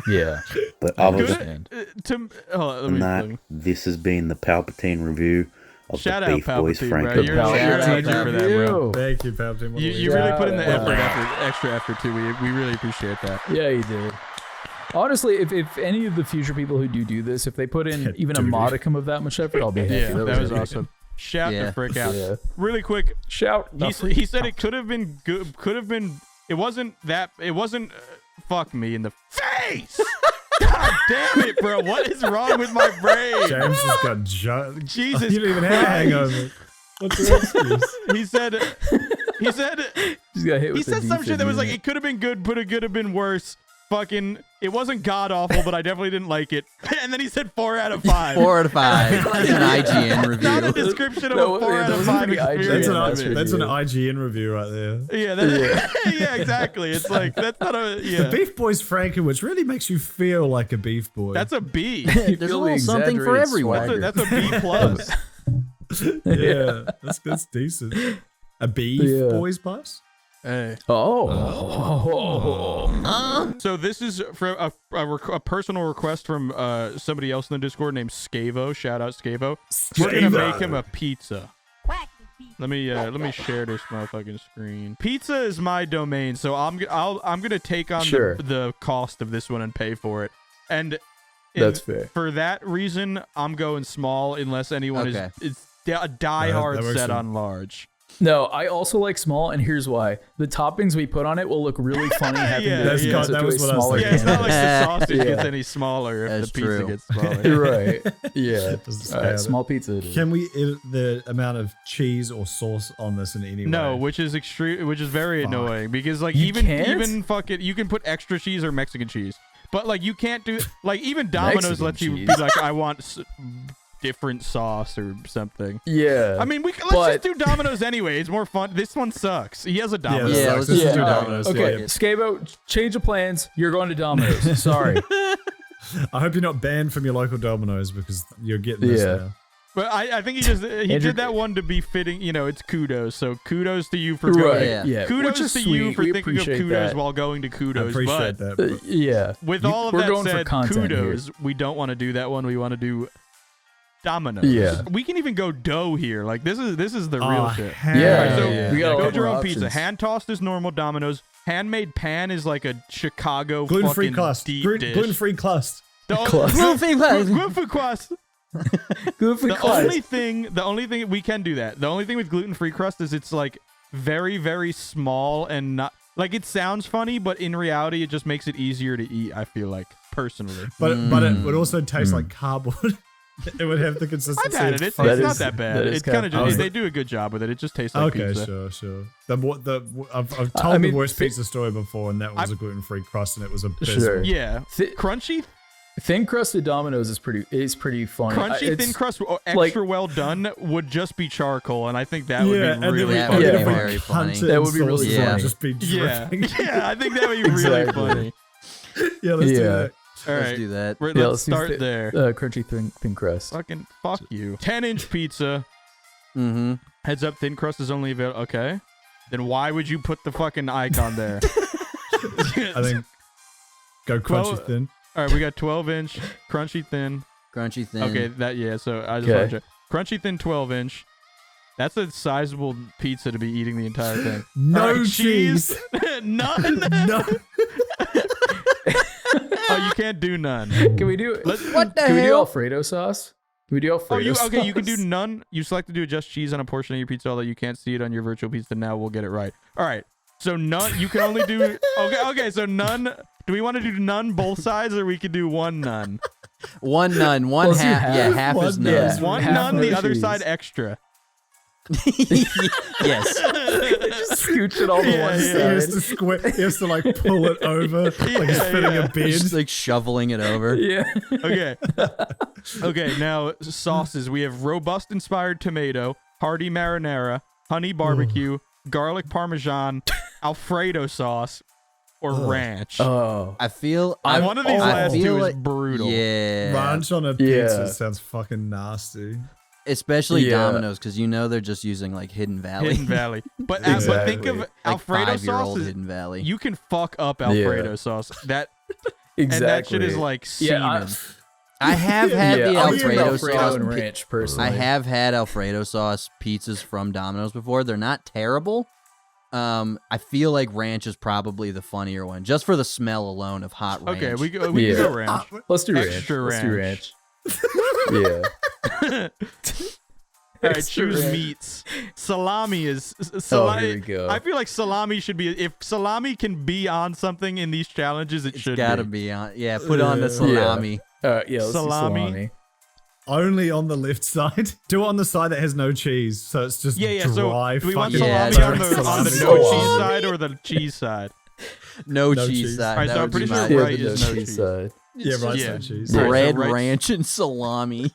A: Yeah.
E: But
A: I
E: other than
A: understand.
C: let me.
E: that, this has been the Palpatine review of
C: Shout
E: the
C: out
E: Beef Boys
C: Palpatine, bro.
E: Franco.
C: You're
B: Shout
C: a
B: out
C: legend for that, bro.
D: Thank you, Palpatine.
C: You really put in the
A: Shout
C: extra effort too. We really appreciate that.
A: Yeah, he did. Honestly, if any of the future people who do this, if they put in even a
D: Dude.
A: modicum of that much effort, I'll be happy.
C: Yeah, that was
A: epic.
C: awesome. Shout
B: Yeah.
C: the frick out.
A: Yeah.
C: Really quick,
A: Shout.
C: he said it could have been good. Could have been. It wasn't that. It wasn't. Fuck me in the face. God damn it, bro! What is wrong with my brain?
D: James has got
C: Jesus
D: You don't even have a
C: Christ.
D: hangover. What's your excuse?
C: He said.
A: Just got hit
C: He
A: with the
C: said some
A: beef
C: shit that was like,
A: unit.
C: it could have been good, but it could have been worse. Fucking, it wasn't god awful, but I definitely didn't like it. And then he said 4 out of 5.
B: 4 out of 5. That's an IGN
C: Not a
B: review.
C: description of
A: No,
C: a 4
A: that
C: out of
A: wasn't
C: 5
A: the IGN.
C: experience.
D: That's an
A: review.
D: IGN review right there.
C: Yeah, yeah, exactly. It's like, that's not a,
D: The
C: yeah.
D: Beef Boys Franco, which really makes you feel like a beef boy.
C: That's a B.
A: You
B: There's a
A: feel the
B: little something for
A: exaggerated
B: everyone.
A: swagger.
C: That's a B plus.
D: yeah, that's decent. A Beef
A: Yeah.
D: Boys plus?
C: Hey.
A: Oh.
C: So this is for a personal request from somebody else in the Discord named Scavo. Shout out Scavo. We're gonna make him a pizza. Let me share this motherfucking screen. Pizza is my domain, so I'm gonna take on
A: Sure.
C: the cost of this one and pay for it. And
A: That's fair.
C: for that reason, I'm going small unless anyone
B: Okay.
C: is a diehard
D: that works
C: set
D: for-
C: on large.
A: No, I also like small, and here's why. The toppings we put on it will look really funny having
C: Yeah,
A: the
C: That's
A: pizza
C: got-
A: to
D: that
A: a
D: was what I was
A: smaller
C: Yeah, it's not like the
A: canvas.
C: sausage
A: Yeah.
C: gets any smaller if
B: That's
C: the pizza
B: true.
C: gets smaller.
A: Right. Yeah.
D: Doesn't
A: All right,
D: scale it.
A: small pizza. it is.
D: Can we edit the amount of cheese or sauce on this in any way?
C: No, which is very
D: Fuck.
C: annoying because like
A: You
C: even
A: can't?
C: fucking you can put extra cheese or Mexican cheese, but like you can't do like even Domino's
A: Mexican
C: lets you
A: cheese.
C: be like I want different sauce or something.
A: Yeah.
C: I mean, let's
A: but-
C: just do Domino's anyway. It's more fun. This one sucks. He has a Domino's.
B: Yeah,
D: sucks.
B: let's
D: This
B: just
D: is
B: do
D: two
B: Domino's.
A: Okay,
D: Yeah.
A: Scabo, change of plans. You're going to Domino's. Sorry.
D: I hope you're not banned from your local Domino's because you're getting this
A: Yeah.
D: now.
C: But I think he
A: Andrew-
C: did that one to be fitting. You know, it's kudos. So kudos to you for
A: Right.
C: going.
B: Yeah.
A: Yeah.
C: Kudos
A: Which is
C: to you
A: sweet.
C: for
A: We
C: thinking of
A: appreciate
C: kudos
A: that.
C: while going to
D: I
C: kudos.
D: appreciate
C: but
D: that. but-
A: Yeah.
C: with
A: You-
C: all of
A: we're
C: that
A: going for
C: said,
A: content here.
C: kudos. We don't want to do that one. We want to do Domino's.
A: Yeah.
C: We can even go dough here. Like this is the real
D: Oh,
C: shit.
D: hell
A: Yeah.
C: Alright, so
A: We got a lot
C: build your
A: more
C: own pizza.
A: options.
C: Hand tossed is normal Domino's. Handmade pan is like a Chicago
D: Gluten-free
C: fucking
D: crust.
C: deep dish.
D: Gluten-free crust.
A: Crust.
B: Gluten-free crust.
C: Gluten-free crust.
A: Goofy
C: The only thing we can do that. The only thing with gluten-free crust is it's like very, very small and not like it sounds funny, but in reality, it just makes it easier to eat. I feel like personally.
D: But it would also taste like cardboard. It would have the consistency.
C: I've had
D: of
C: it. It's
D: fudge.
A: That
C: not
A: is-
C: that bad.
A: that is
C: It's kind of
A: kinda
C: just
A: funny.
C: they do a good job with it. It just tastes like
D: Okay,
C: pizza.
D: sure. I've told
A: I mean,
D: the worst pizza story before, and that was a gluten-free crust, and it was abysmal.
A: Sure.
C: Yeah,
A: Thi-
C: crunchy,
A: Thin crusted Domino's is pretty funny.
C: crunchy
A: It's-
C: thin crust, extra
A: like-
C: well done would just be charcoal, and I think that would
D: Yeah,
C: be
D: and
C: really
D: then
B: That would
C: funny.
B: be
D: we
B: very
D: hunt
B: funny.
D: it
A: That
D: in
A: would be really
D: sauce, it would
B: funny.
D: Just be
C: Yeah,
D: dripping.
C: yeah, I think that would be really
A: Exactly.
C: funny.
D: Yeah, let's do
A: Yeah.
D: that.
C: All
B: Let's
C: right,
B: do that.
A: Yeah,
C: let's
A: do
C: start there.
A: Crunchy thin crust.
C: Fucking fuck you. 10-inch pizza.
B: Mm-hmm.
C: Heads up, thin crust is only available. Okay. Then why would you put the fucking icon there?
D: I think go crunchy
C: 12
D: thin.
C: All right, we got 12-inch, crunchy thin.
B: Crunchy thin.
C: Okay, so I just
A: Okay.
C: want to check. Crunchy thin 12-inch. That's a sizable pizza to be eating the entire thing.
D: No
C: All right,
D: cheese.
C: None.
D: No.
C: Oh, you can't do none.
A: Can we do
C: Let's,
B: What the
A: Can we do
B: hell?
A: Alfredo sauce? we do Alfredo sauce?
C: Okay, you can do none. You select to do just cheese on a portion of your pizza, although you can't see it on your virtual pizza now. We'll get it right. All right. So none, you can only do, okay, so none, do we want to do none both sides, or we could do one none?
B: One none, one
A: Let's do
B: half.
A: half.
B: Yeah, half is
D: One
B: none.
A: Yeah.
C: One
A: half
C: none,
A: no
C: the other
A: cheese.
C: side extra.
B: Yes.
A: Just scooch it all to
C: Yeah,
A: one
C: yeah.
D: He has
A: side.
D: to squint. He has to like pull it over, like he's
C: Yeah,
D: fitting
C: yeah.
D: a beard.
B: Just like shoveling it over.
A: Yeah.
C: Okay. Okay, now sauces. We have robust inspired tomato, hearty marinara, honey barbecue, garlic parmesan, Alfredo sauce, or ranch.
A: Oh.
B: I feel
C: One of these
B: I
C: last
B: feel
C: two is
B: like-
C: brutal.
B: Yeah.
D: Ranch on a pizza
A: Yeah.
D: sounds fucking nasty.
B: Especially
A: Yeah.
B: Domino's, because you know they're just using like Hidden Valley.
C: Hidden Valley. But,
D: Exactly.
C: but think of
B: like
C: Alfredo
B: 5-year-old
C: sauce.
B: Hidden Valley.
C: You can fuck up Alfredo sauce. That
A: Exactly.
C: and that shit is like semen.
B: I have had
A: yeah,
B: the
A: I'll eat
B: Alfredo
A: Alfredo
B: sauce.
A: and ranch personally.
B: I have had Alfredo sauce pizzas from Domino's before. They're not terrible. I feel like ranch is probably the funnier one, just for the smell alone of hot ranch.
C: Okay, we can go ranch.
A: Let's do ranch.
C: Extra
A: Let's do
C: ranch.
A: ranch. Yeah.
C: All right,
A: Extra
C: choose
A: ranch.
C: meats. Salami is
A: Oh,
C: salami.
A: here we go.
C: I feel like salami should be. If salami can be on something in these challenges, it
B: It's
C: should
B: gotta
C: be.
B: be on. Yeah, put on the salami.
A: Yeah, let's
C: Salami.
A: do salami.
D: Only on the left side. Do it on the side that has no cheese, so it's just
C: Yeah.
D: dry.
C: So do we want
D: fucking
B: Yeah,
C: salami
B: direct
C: on the
B: salami.
C: no
A: Salami.
C: cheese side or the cheese side?
B: No,
D: No
B: cheese
D: cheese.
B: side.
C: Alright,
B: That
C: so I'm
B: would be
C: pretty
B: my-
C: sure
A: Yeah,
C: right
A: the
C: is
A: no
C: no
A: cheese
C: cheese.
A: side.
D: Yeah, right
C: Yeah.
D: side cheese.
C: Yeah. Alright, so
B: bread,
C: right-
B: ranch, and salami.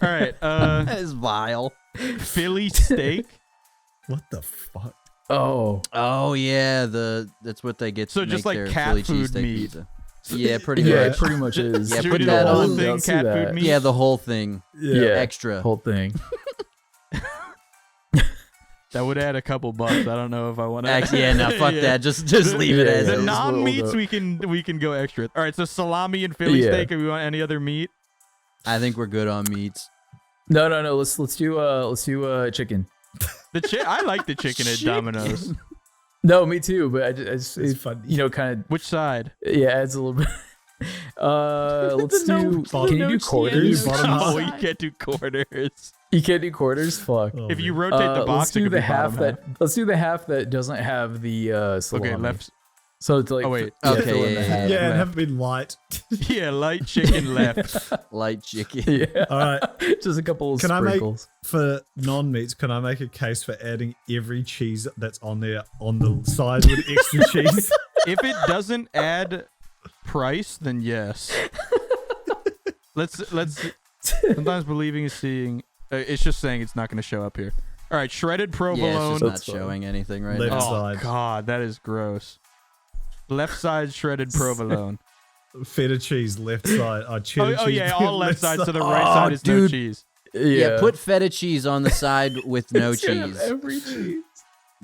C: All right,
B: That is vile.
C: Philly steak.
D: What the fuck?
A: Oh.
B: Oh yeah, that's what they get.
C: So
B: to
C: just
B: make
C: like
B: their
C: cat
B: Philly
C: food
B: cheesesteak
C: meat.
B: pizza. Yeah, pretty
A: Yeah,
B: much.
A: it pretty much is.
B: Yeah,
C: Should
B: put
C: we do
B: that
C: the
B: on.
C: whole thing
A: Let's do
C: cat
A: that.
C: food meat?
B: Yeah, the whole thing.
D: Yeah.
B: Extra.
A: Whole thing.
C: That would add a couple bucks. I don't know if I want to.
B: Actually, yeah, no, fuck
C: Yeah.
B: that. Just leave it
A: Yeah,
B: as
A: yeah.
C: The
B: is.
C: non-meats
A: we'll
C: we can go extra. All right, so salami and Philly
A: Yeah.
C: steak. Do we want any other meat?
B: I think we're good on meats.
A: No. Let's do chicken.
C: I like the chicken at Domino's.
A: No, me too. But I just
D: It's
A: it,
D: funny.
A: you know, kind
C: Which side?
A: of adds a little bit. Let's do.
D: bottom-
A: Can you do
D: no
A: quarters?
D: cheese. Bottom half.
C: Oh, you can't do quarters.
A: You can't do quarters. Fuck.
D: Oh,
C: If you
D: man.
C: rotate the box,
A: let's
C: it
A: do
C: could
A: the
C: be
A: half
C: bottom
A: that. Let's do the half that doesn't have the salami.
C: Okay, left.
A: So it's like.
C: Oh, wait.
B: Okay,
A: fill in
B: yeah,
A: the
B: yeah,
A: half.
D: Yeah, and
A: left.
D: have it been light.
C: Yeah, light chicken left.
B: Light chicken.
A: Yeah.
D: All right.
A: Just a couple of
D: Can I make
A: sprinkles.
D: for non-meats? Can I make a case for adding every cheese that's on there on the side with extra cheese?
C: If it doesn't add price, then yes. Let's. Sometimes believing is seeing. It's just saying it's not going to show up here. All right, shredded
B: Yeah, it's
C: provolone.
B: just not
A: That's fine.
B: showing anything right
D: Left
B: now.
C: Oh
D: side.
C: God, that is gross. Left side shredded provolone.
D: Feta cheese, left side. Cheddar
C: Oh
D: cheese,
C: yeah, all left
D: side.
C: sides. So the right side is no
B: dude.
C: cheese.
B: Yeah, put feta cheese on the side with no
A: It's gonna have
B: cheese.
A: Every cheese.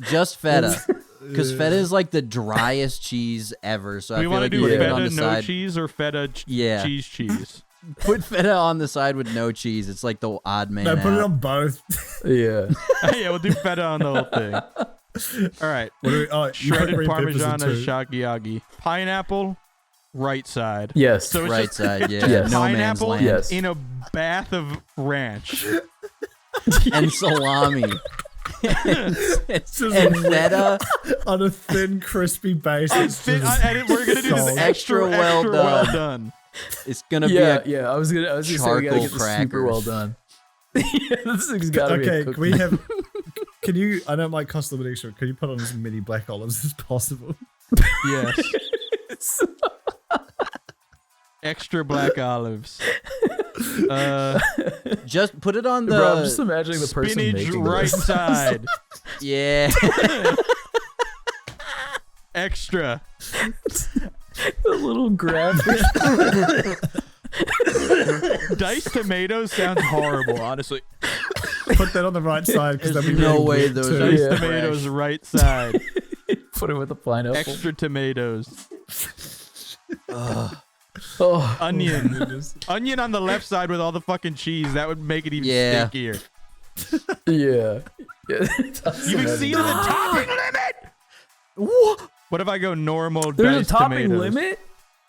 B: Just feta. Because feta is like the driest cheese ever. So I
C: We
B: feel
C: want to
B: like
C: do
B: you put it
C: feta
B: on
C: no
B: the side.
C: cheese or feta
B: Yeah.
C: cheese.
B: Put feta on the side with no cheese. It's like the odd man
D: No, put it
B: out.
D: on both.
A: Yeah.
C: Yeah, we'll do feta on the whole thing. All right,
D: What do we, oh, you put
C: shredded
D: green peppers
C: parmesan
D: in
C: and
D: too.
C: shakiagi. Pineapple, right side.
A: Yes.
C: So it's
B: Right
C: just
B: side, yeah.
A: Yes.
B: No man's
C: pineapple
B: land.
A: Yes.
C: in a bath of ranch.
B: And salami. and
D: Just
B: feta.
D: on a thin, crispy base. It's just
C: And we're gonna do this
D: salt.
C: extra well done.
B: It's gonna
A: Yeah,
B: be
A: yeah. I was gonna say we gotta
B: charcoal
A: get this super well
B: crackers.
A: done. Yeah, this thing's gotta be.
D: Okay,
A: a
D: can
A: cooked
D: we
A: meal.
D: have? Can you? I know it might cost a little extra. Can you put on as many black olives as possible?
C: Yes. Extra black olives.
B: just put it on the
A: Bro, I'm just imagining the person
C: Spinach
A: making
C: right
A: this.
C: side.
B: yeah.
C: Extra.
A: The little graphic.
C: Diced tomatoes sounds horrible, honestly.
D: Put that on the right side because
B: There's
D: that'd be
B: no
D: really
B: way
D: wet
B: those
D: too.
B: are
C: Diced
A: Yeah.
C: tomatoes
B: fresh.
C: right side.
A: Put it with a pineapple.
C: Extra tomatoes.
A: Oh,
C: Onion. Onion on the left side with all the fucking cheese. That would make it even
B: Yeah.
C: stinkier.
A: yeah. Yeah.
C: You've exceeded the topping limit. What if I go normal
A: There's a
C: diced
A: topping
C: tomatoes?
A: limit.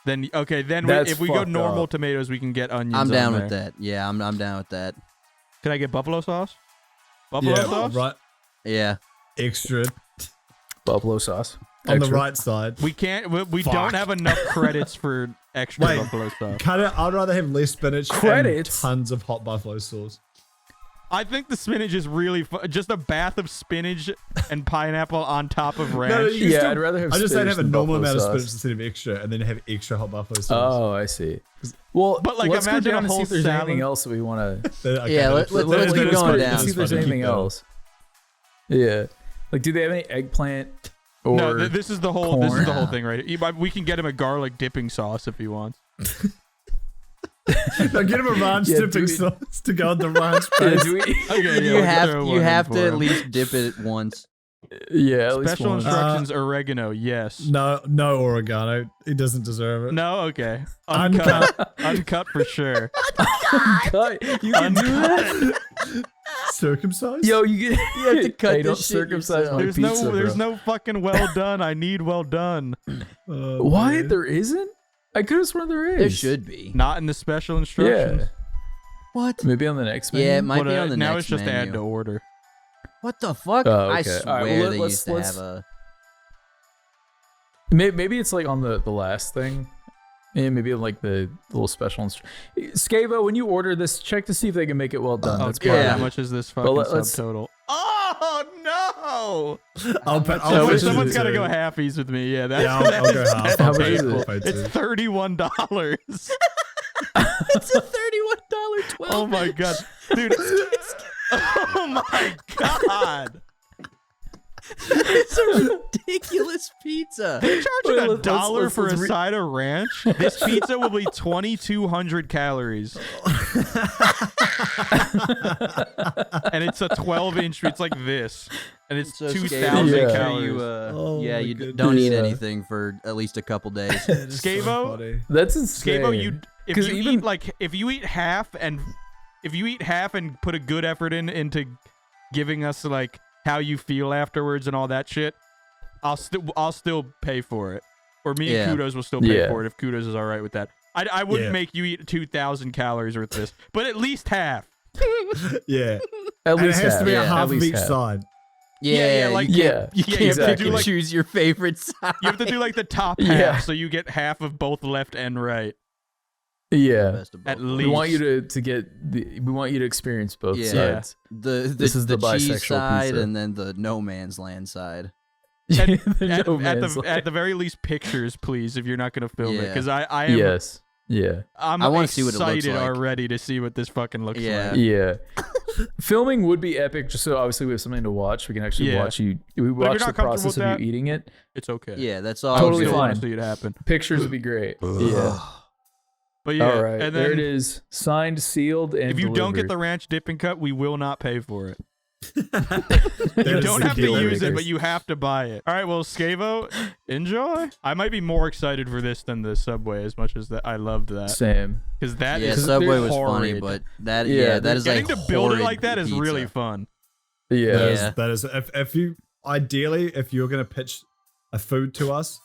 C: Then okay, then
A: That's
C: if we go
A: fucked
C: normal
A: up.
C: tomatoes, we can get onions.
B: I'm down
C: on
B: with
C: there.
B: that. Yeah, I'm down with that.
C: Can I get buffalo sauce? Buffalo
D: Yeah,
C: sauce?
D: right.
B: Yeah.
D: Extra
A: Buffalo sauce.
D: on the
A: Extra.
D: right side.
C: We can't. We
D: Fuck.
C: don't have enough credits for extra
D: Wait.
C: buffalo sauce.
D: Cut it. I'd rather have less spinach
A: Credits?
D: and tons of hot buffalo sauce.
C: I think the spinach is really just a bath of spinach and pineapple on top of ranch.
D: No, you
A: Yeah,
D: still-
A: I'd rather have
D: I just say
A: spinach
D: have a
A: than
D: normal
A: buffalo
D: amount of
A: sauce.
D: spinach instead of extra, and then have extra hot buffalo sauce.
A: Oh, I see. Well,
C: But, like,
A: let's go
C: imagine a
A: down and see
C: whole
A: if there's
C: salad.
A: anything else that we want to.
D: Okay,
B: Yeah,
D: let's
B: let's
D: that
B: keep
D: is
B: going
D: funny,
B: down.
D: that is
A: See if there's
D: funny, keep
A: anything
D: going.
A: else. Yeah, like, do they have any eggplant? Or
C: No, this is the whole. This is the
A: corn.
C: whole thing, right? We can get him a garlic dipping sauce if he wants.
D: No, get him a ranch
A: Yeah,
D: dipping
A: do we-
D: sauce to go on the ranch
A: Yeah,
D: base.
A: do we?
C: Okay,
B: You have to at least dip it once.
A: Yeah, at least
C: Special
A: one.
C: instructions: oregano. Yes.
D: No oregano. He doesn't deserve it.
C: No. Okay.
D: Uncut.
C: Uncut for sure.
A: Cut. You can do that.
D: Circumcised?
A: Yo, you get.
B: You have to cut
A: Hey, don't
B: this shit
A: circumcise
B: yourself.
A: my
C: There's
A: pizza,
C: no. There's
A: bro.
C: no fucking well done. I need well done.
D: Oh,
A: What?
D: man.
A: There isn't? I could have sworn there is.
B: There should be.
C: Not in the special instructions.
A: Yeah.
B: What?
A: Maybe on the next menu.
B: Yeah, it might
C: But,
B: be on the
C: now
B: next
C: it's just
B: menu.
C: add to order.
B: What the fuck?
A: Oh,
B: I
A: okay.
B: swear
A: All right, well,
B: they
A: let's-
B: used to
A: let's-
B: have a.
A: Maybe it's like on the last thing. And maybe like the little special Scavo, when you order this, check to see if they can make it well done. That's
C: Okay,
A: part
B: yeah.
C: how
A: of it.
C: much is this fucking
A: let's-
C: subtotal? Oh no!
D: I'll pay,
A: How
C: So
A: much is
C: someone's
A: it?
C: got to go halfies with me. Yeah, that's,
D: Yeah, I'll go half.
C: that's
A: How much is
C: painful.
A: it?
D: I'll pay
C: It's
D: too.
C: $31.
B: It's a $31 12.
C: Oh my god, dude! Oh my god!
B: It's a ridiculous pizza.
C: They're charging
A: Wait,
C: $1 for a
A: let's
C: side of ranch. This pizza will be 2,200 calories, and it's a 12-inch. It's like this, and it's
B: So
C: 2,000
A: Yeah.
C: calories.
B: You,
D: Oh
B: yeah,
D: my
B: you
D: goodness.
B: don't eat
A: Yeah.
B: anything for at least a couple days.
D: That is so
C: Scavo?
D: funny.
A: That's insane.
C: Scavo, if
A: 'Cause
C: you
A: even-
C: eat like if you eat half and put a good effort into giving us like how you feel afterwards and all that shit, I'll still pay for it. Or me
B: Yeah.
C: and Kudos will still pay
A: Yeah.
C: for it if Kudos is all right with that. I wouldn't
D: Yeah.
C: make you eat 2,000 calories with this, but at least half.
D: Yeah.
A: At
D: And it
A: least
D: has to be
B: yeah,
D: a
A: at
D: half of
A: least
D: each
A: half.
D: side.
C: Yeah, like-
A: Yeah,
B: You
C: Yeah,
B: can't
C: you have to
B: pick
A: exactly.
C: do,
B: and
C: like-
B: choose your favorite side.
C: You have to do like the top half,
A: Yeah.
C: so you get half of both left and right.
A: Yeah.
B: Best of both
C: At
B: worlds.
A: We want you to get we want you to experience both
B: Yeah.
A: sides.
B: This
A: is the
B: cheese
A: bisexual
B: side
A: pizza.
B: and then the no man's land side.
C: At,
A: No
C: at
A: man's
C: the
A: land.
C: very least, pictures, please, if you're not going to film it,
B: Yeah.
C: because I am
A: Yes. Yeah.
C: I'm
B: I wanna see what it looks
C: excited
B: like.
C: already to see what this fucking looks
B: Yeah.
C: like.
A: Yeah. Filming would be epic just so obviously we have something to watch. We can actually
C: Yeah.
A: watch you we
C: you're
A: watch
C: not
A: the
C: comfortable
A: process
C: with
A: of
C: that-
A: you eating it.
C: It's okay.
B: Yeah, that's all.
C: I
A: Totally
C: still want
A: fine.
C: to see it happen.
A: Pictures would be great. Yeah.
C: But yeah,
A: All right.
C: and
A: There
C: then
A: it is. Signed, sealed, and
C: if you don't get
A: delivered.
C: the ranch dip and cut, we will not pay for it.
D: That
C: You
D: is
C: don't
D: the
C: have to
D: deal
C: use it,
D: maker.
C: but you have to buy it. All right, well, Scavo, enjoy. I might be more excited for this than the Subway, as much as that I loved that,
A: Same.
C: because that
B: Yeah,
C: is
B: Subway was
C: horrid.
B: funny, but that
A: Yeah,
B: that is
C: Getting
B: like
C: to build it
B: horrid
C: like that is
B: pizza.
C: really fun.
A: Yeah.
B: Yeah.
D: That is if you ideally if you're gonna pitch a food to us,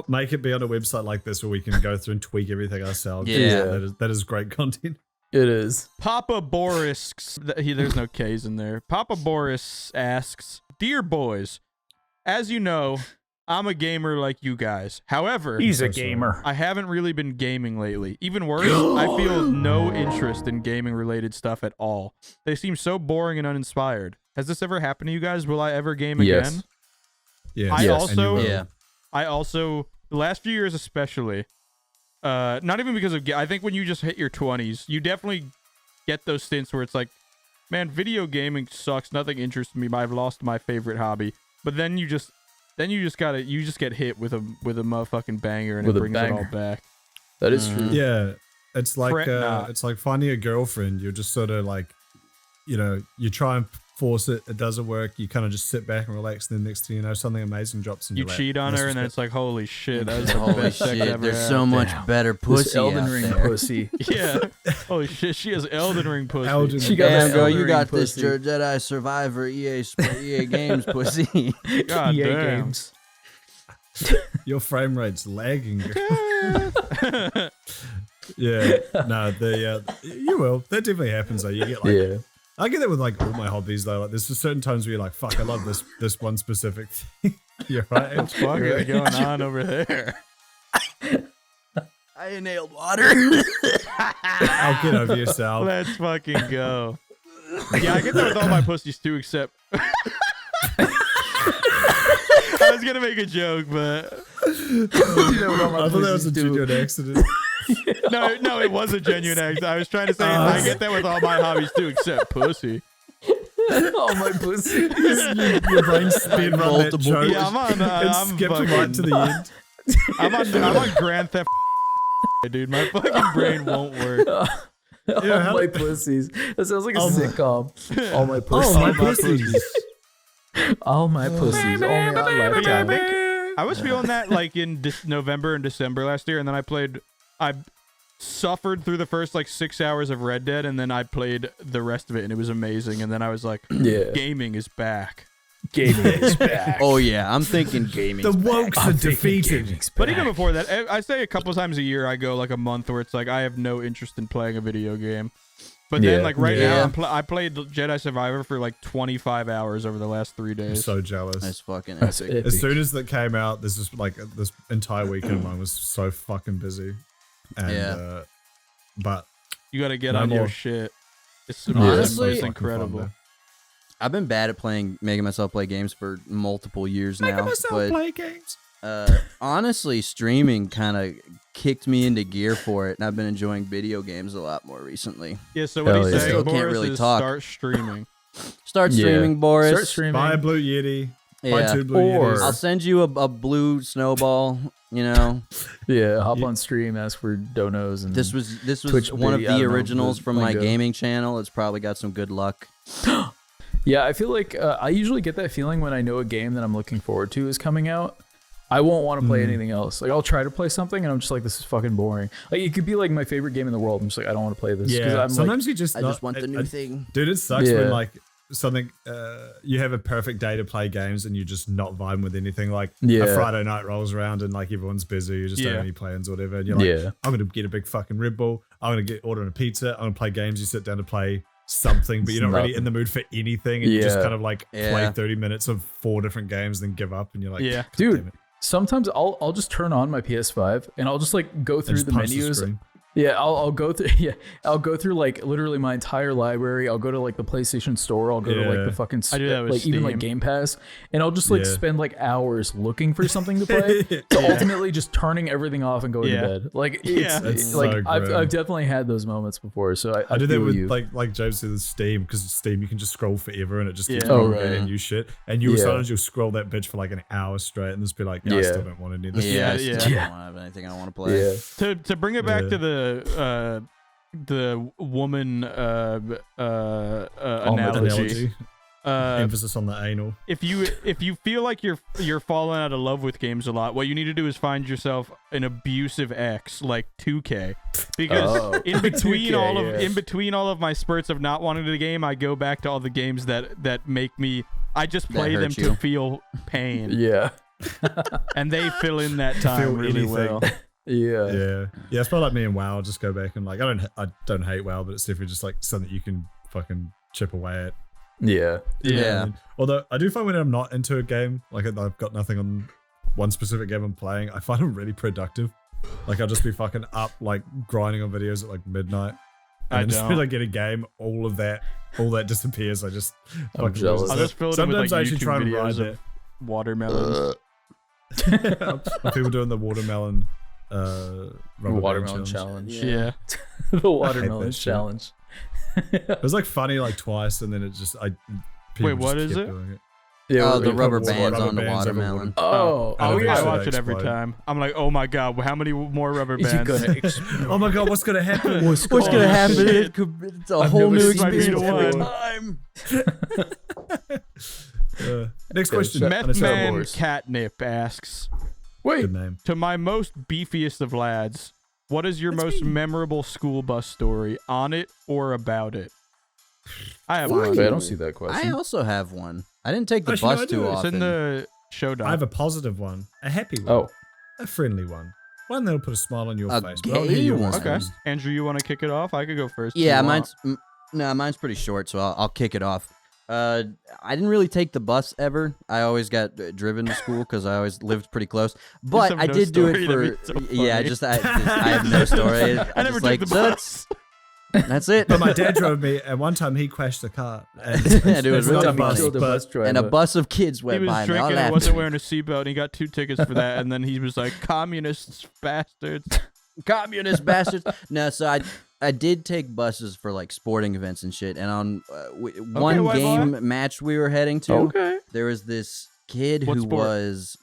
D: make it be on a website like this where we can go through and tweak everything ourselves.
B: Yeah.
D: that is great content.
A: It is.
C: Papa Boris, there's no K's in there. Papa Boris asks, "Dear boys, as you know, I'm a gamer like you guys. However,
A: He's
D: a gamer.
C: I haven't really been gaming lately. Even worse, I feel no interest in gaming related stuff at all. They seem so boring and uninspired. Has this ever happened to you guys? Will I ever game
A: Yes.
C: again?
D: Yeah.
C: I
A: Yes.
C: also-
D: And you will.
B: Yeah.
C: I also, the last few years especially, not even because of, I think when you just hit your 20s, you definitely get those stints where it's like, man, video gaming sucks. Nothing interests me. I've lost my favorite hobby. But then you just get hit with a motherfucking banger and
A: With
C: it
A: a
C: brings it all
A: banger.
C: back.
A: That is true.
D: Yeah. It's like
C: Fret not.
D: it's like finding a girlfriend. You're just sort of like, you try and force it, it doesn't work. You kind of just sit back and relax, and then next thing you know, something amazing drops in
C: You
D: your lap.
C: cheat on
D: That's
C: her, and then
D: just
C: it's like, holy shit, that was the
B: Holy
C: best sex
B: shit!
C: ever
B: There's
C: had.
B: so much better
A: This
B: pussy
A: Elden
B: out
A: Ring
B: there.
A: pussy.
C: Yeah. Holy shit, she has Elden Ring pussy.
D: Elden
A: She got
B: Damn,
A: that
B: girl,
A: Elden
B: you
A: Ring
B: got this
A: pussy.
B: Jedi Survivor EA Games pussy.
C: God
A: EA
C: damn.
A: games.
D: your frame rate's lagging. Yeah, no, you will. That definitely happens though. You get like,
A: Yeah.
D: I get that with like all my hobbies though. Like, there's just certain times where you're like, fuck, I love this one specific thing. You're right.
C: What the fuck is going on over there?
B: I inhaled water.
D: I'll get over yourself.
C: Let's fucking go. Yeah, I get that with all my pussies too, except I was gonna make a joke, but
D: I thought that was a genuine accident.
C: no, it was a genuine act. I was trying to say I get that with all my hobbies too, except pussy.
A: Oh my pussy.
D: Your brain spin run that
B: Multiple-
D: joke.
C: Yeah, I'm on.
D: and
C: I'm
D: skipped
C: fucking,
D: right to the end.
C: I'm on Grand Theft, dude. My fucking brain won't work.
A: All my pussies. That sounds like a sitcom. All my pussies.
D: Oh, my pussies.
A: All my pussies. Only on Lifetime.
C: I was feeling that like in November and December last year, and then I suffered through the first like 6 hours of Red Dead, and then I played the rest of it, and it was amazing. And then I was like,
A: Yeah.
C: gaming is back.
A: Gaming is back.
B: Oh yeah, I'm thinking gaming.
D: The wokes are defeated.
C: But even before that, I say a couple times a year I go like a month where it's like I have no interest in playing a video game. But then
A: Yeah.
C: like right
B: Yeah.
C: now I played Jedi Survivor for like 25 hours over the last 3
D: I'm
C: days.
D: so jealous.
B: That's fucking
A: That's
B: epic.
A: epic.
D: As soon as that came out, this is like this entire weekend of mine was so fucking busy. And
B: Yeah.
D: but
C: You got to get
D: No
C: on your
D: more.
C: shit. It's
B: Honestly-
C: it's
D: fucking
C: incredible.
D: fun,
B: I've been bad at making myself play games for multiple years now. But
D: play games.
B: honestly, streaming kind of kicked me into gear for it, and I've been enjoying video games a lot more recently.
C: Yeah, so what
A: Hell
C: he's
A: yeah.
C: saying,
B: Still can't
C: Boris,
B: really
C: is
B: talk.
C: start streaming.
B: Start
A: Yeah.
B: streaming, Boris.
A: Start streaming.
D: Buy a Blue Yeti. Buy
B: Yeah.
D: 2 Blue
A: Or-
D: Yetis.
B: I'll send you a blue snowball. You know,
A: Yeah, hop on stream, ask for donos, and
B: this was
A: Twitch
B: one of
A: video, I
B: the
A: don't know,
B: originals
A: the
B: from my
A: lingo.
B: gaming channel. It's probably got some good luck.
A: Yeah, I feel like I usually get that feeling when I know a game that I'm looking forward to is coming out. I won't want to play anything else. Like I'll try to play something and I'm just like, this is fucking boring. Like it could be like my favorite game in the world. I'm just like, I don't want to play this. 'Cause
D: Yeah,
A: I'm
D: sometimes you just
B: I just want the new thing.
D: Dude, it sucks
A: Yeah.
D: when like something you have a perfect day to play games and you're just not vibing with anything. Like
A: Yeah.
D: a Friday night rolls around and like everyone's busy, you just don't
C: Yeah.
D: have any plans or whatever. And you're like,
A: Yeah.
D: I'm gonna get a big fucking Red Bull. I'm gonna get ordering a pizza. I'm gonna play games. You sit down to play something, but you're not really in the mood for anything, and you just
A: Yeah.
D: kind of like
B: Yeah.
D: play 30 minutes of 4 different games, then give up, and you're like,
C: Yeah.
D: "God
A: Dude,
D: damn it."
A: sometimes I'll just turn on my PS5 and I'll just like go
D: And
A: through
D: just
A: the
D: punch
A: menus.
D: screen.
A: Yeah, I'll go through. Yeah, I'll go through like literally my entire library. I'll go to like the PlayStation Store. I'll go to like
D: Yeah.
A: the fucking
C: I do that with
A: like even like
C: Steam.
A: Game Pass, and I'll just like
D: Yeah.
A: spend like hours looking for something to play. To ultimately just turning everything off and going
C: Yeah.
A: to bed. Like it's
C: Yeah.
D: That's
A: like
D: so
A: I've
D: grim.
A: definitely had those moments before. So
D: I do that
A: feel
D: with
A: you.
D: like James said with Steam, because Steam you can just scroll forever and it just keeps
C: Yeah.
D: going
A: Oh, right.
D: and new shit. And you
A: Yeah.
D: sometimes you'll scroll that bitch for like an hour straight and just be like, I
A: Yeah.
D: still don't want any of this.
B: Yeah, I
C: yeah.
B: still
A: Yeah.
B: don't have anything I want to play.
A: yeah.
C: To bring it back
D: Yeah.
C: to the woman analogy.
D: Emphasis on the anal.
C: If you feel like you're falling out of love with games a lot, what you need to do is find yourself an abusive ex like 2K, because
A: Oh.
C: in between
A: 2K,
C: in between all of my spurts of not wanting the game, I go back to all the games that make me. I just
B: That
C: play them
B: hurt
C: to
B: you.
C: feel pain,
A: Yeah.
C: and they fill in that time
D: Feel
C: really
D: anything.
C: well.
A: Yeah.
D: Yeah, it's probably like me and WoW. I'll just go back and like I don't hate WoW, but it's definitely just like something you can fucking chip away at.
A: Yeah.
D: You know what I
B: Yeah.
D: mean? Although I do find when I'm not into a game, like I've got nothing on one specific game I'm playing, I find them really productive. Like I'll just be fucking up, like grinding on videos at like midnight.
C: I
D: And as soon as
C: don't.
D: I get a game, all that disappears. I just
A: I'm
D: fucking
A: jealous.
D: lose
C: I'll
D: it.
C: just fill it in with like
D: Sometimes I actually
C: YouTube
D: try and ride
C: videos of
D: that.
C: watermelons.
D: People doing the watermelon rubber band
A: Watermelon challenge.
C: Yeah.
A: The watermelon
D: that shit.
A: challenge.
D: It was like funny like twice, and then it just people
C: Wait, what
D: just
C: is
D: kept
C: it?
D: doing it.
A: Yeah,
B: Oh, the
A: we-
B: rubber
D: water-
B: bands
D: rubber
B: on the
D: bands over
B: watermelon.
A: Oh,
C: Oh
D: And
C: yeah, I
D: eventually
C: watch it every
D: explode.
C: time. I'm like, oh my god, how many more rubber
A: Is it
C: bands?
A: gonna explode?
D: Oh my god, what's gonna happen?
B: What's
C: Oh,
B: gonna happen?
C: shit.
B: It's a
A: I've
B: whole
A: never
B: new
A: seen
C: this
B: experience every
C: before.
B: time.
D: Next question.
A: shut-
C: Meth
A: Honest
C: Man
A: Wars.
C: Catnip asks,
A: Wait,
D: Good name.
C: to my most beefiest of lads, what is your most memorable school bus story? On it or about it? I have
A: wait,
C: one.
A: I don't see that question.
B: I also have one. I didn't take the
D: Actually,
B: bus
D: I do.
B: too
D: It's
C: It's
B: often.
C: in the show doc.
D: I have a positive one, a happy one,
A: Oh,
D: a friendly one. One that'll put a smile on your
B: A
D: face. But I'll
B: gay
D: hear yours
B: one.
C: Okay,
D: first.
C: Andrew, you want to kick it off? I could go first. if
B: Yeah,
C: you want.
B: mine's pretty short, so I'll kick it off. I didn't really take the bus ever. I always got driven to school because I always lived pretty close. But
C: have
B: I
C: no
B: did do it
C: story?
B: for
C: That'd be so
B: yeah.
C: funny.
B: Just I have no story.
C: I never
B: just
C: took
B: like
C: the bus.
B: that's it.
D: But my dad drove me, and one time he crashed the car. And
B: And it was
D: it's
B: really
D: not a bus,
B: funny.
A: the
D: but
A: bus driver.
B: And a bus of kids
C: He
B: went by.
C: was
B: And they all
C: drinking and
B: laughed.
C: wasn't wearing a seatbelt, and he got 2 tickets for that. And then he was like, "Communists, bastards."
B: Communist bastards. No, so I did take buses for like sporting events and shit. And on one
C: white
B: game match we were heading to,
A: Okay.
B: there was this kid
C: What
B: who
C: sport?
B: was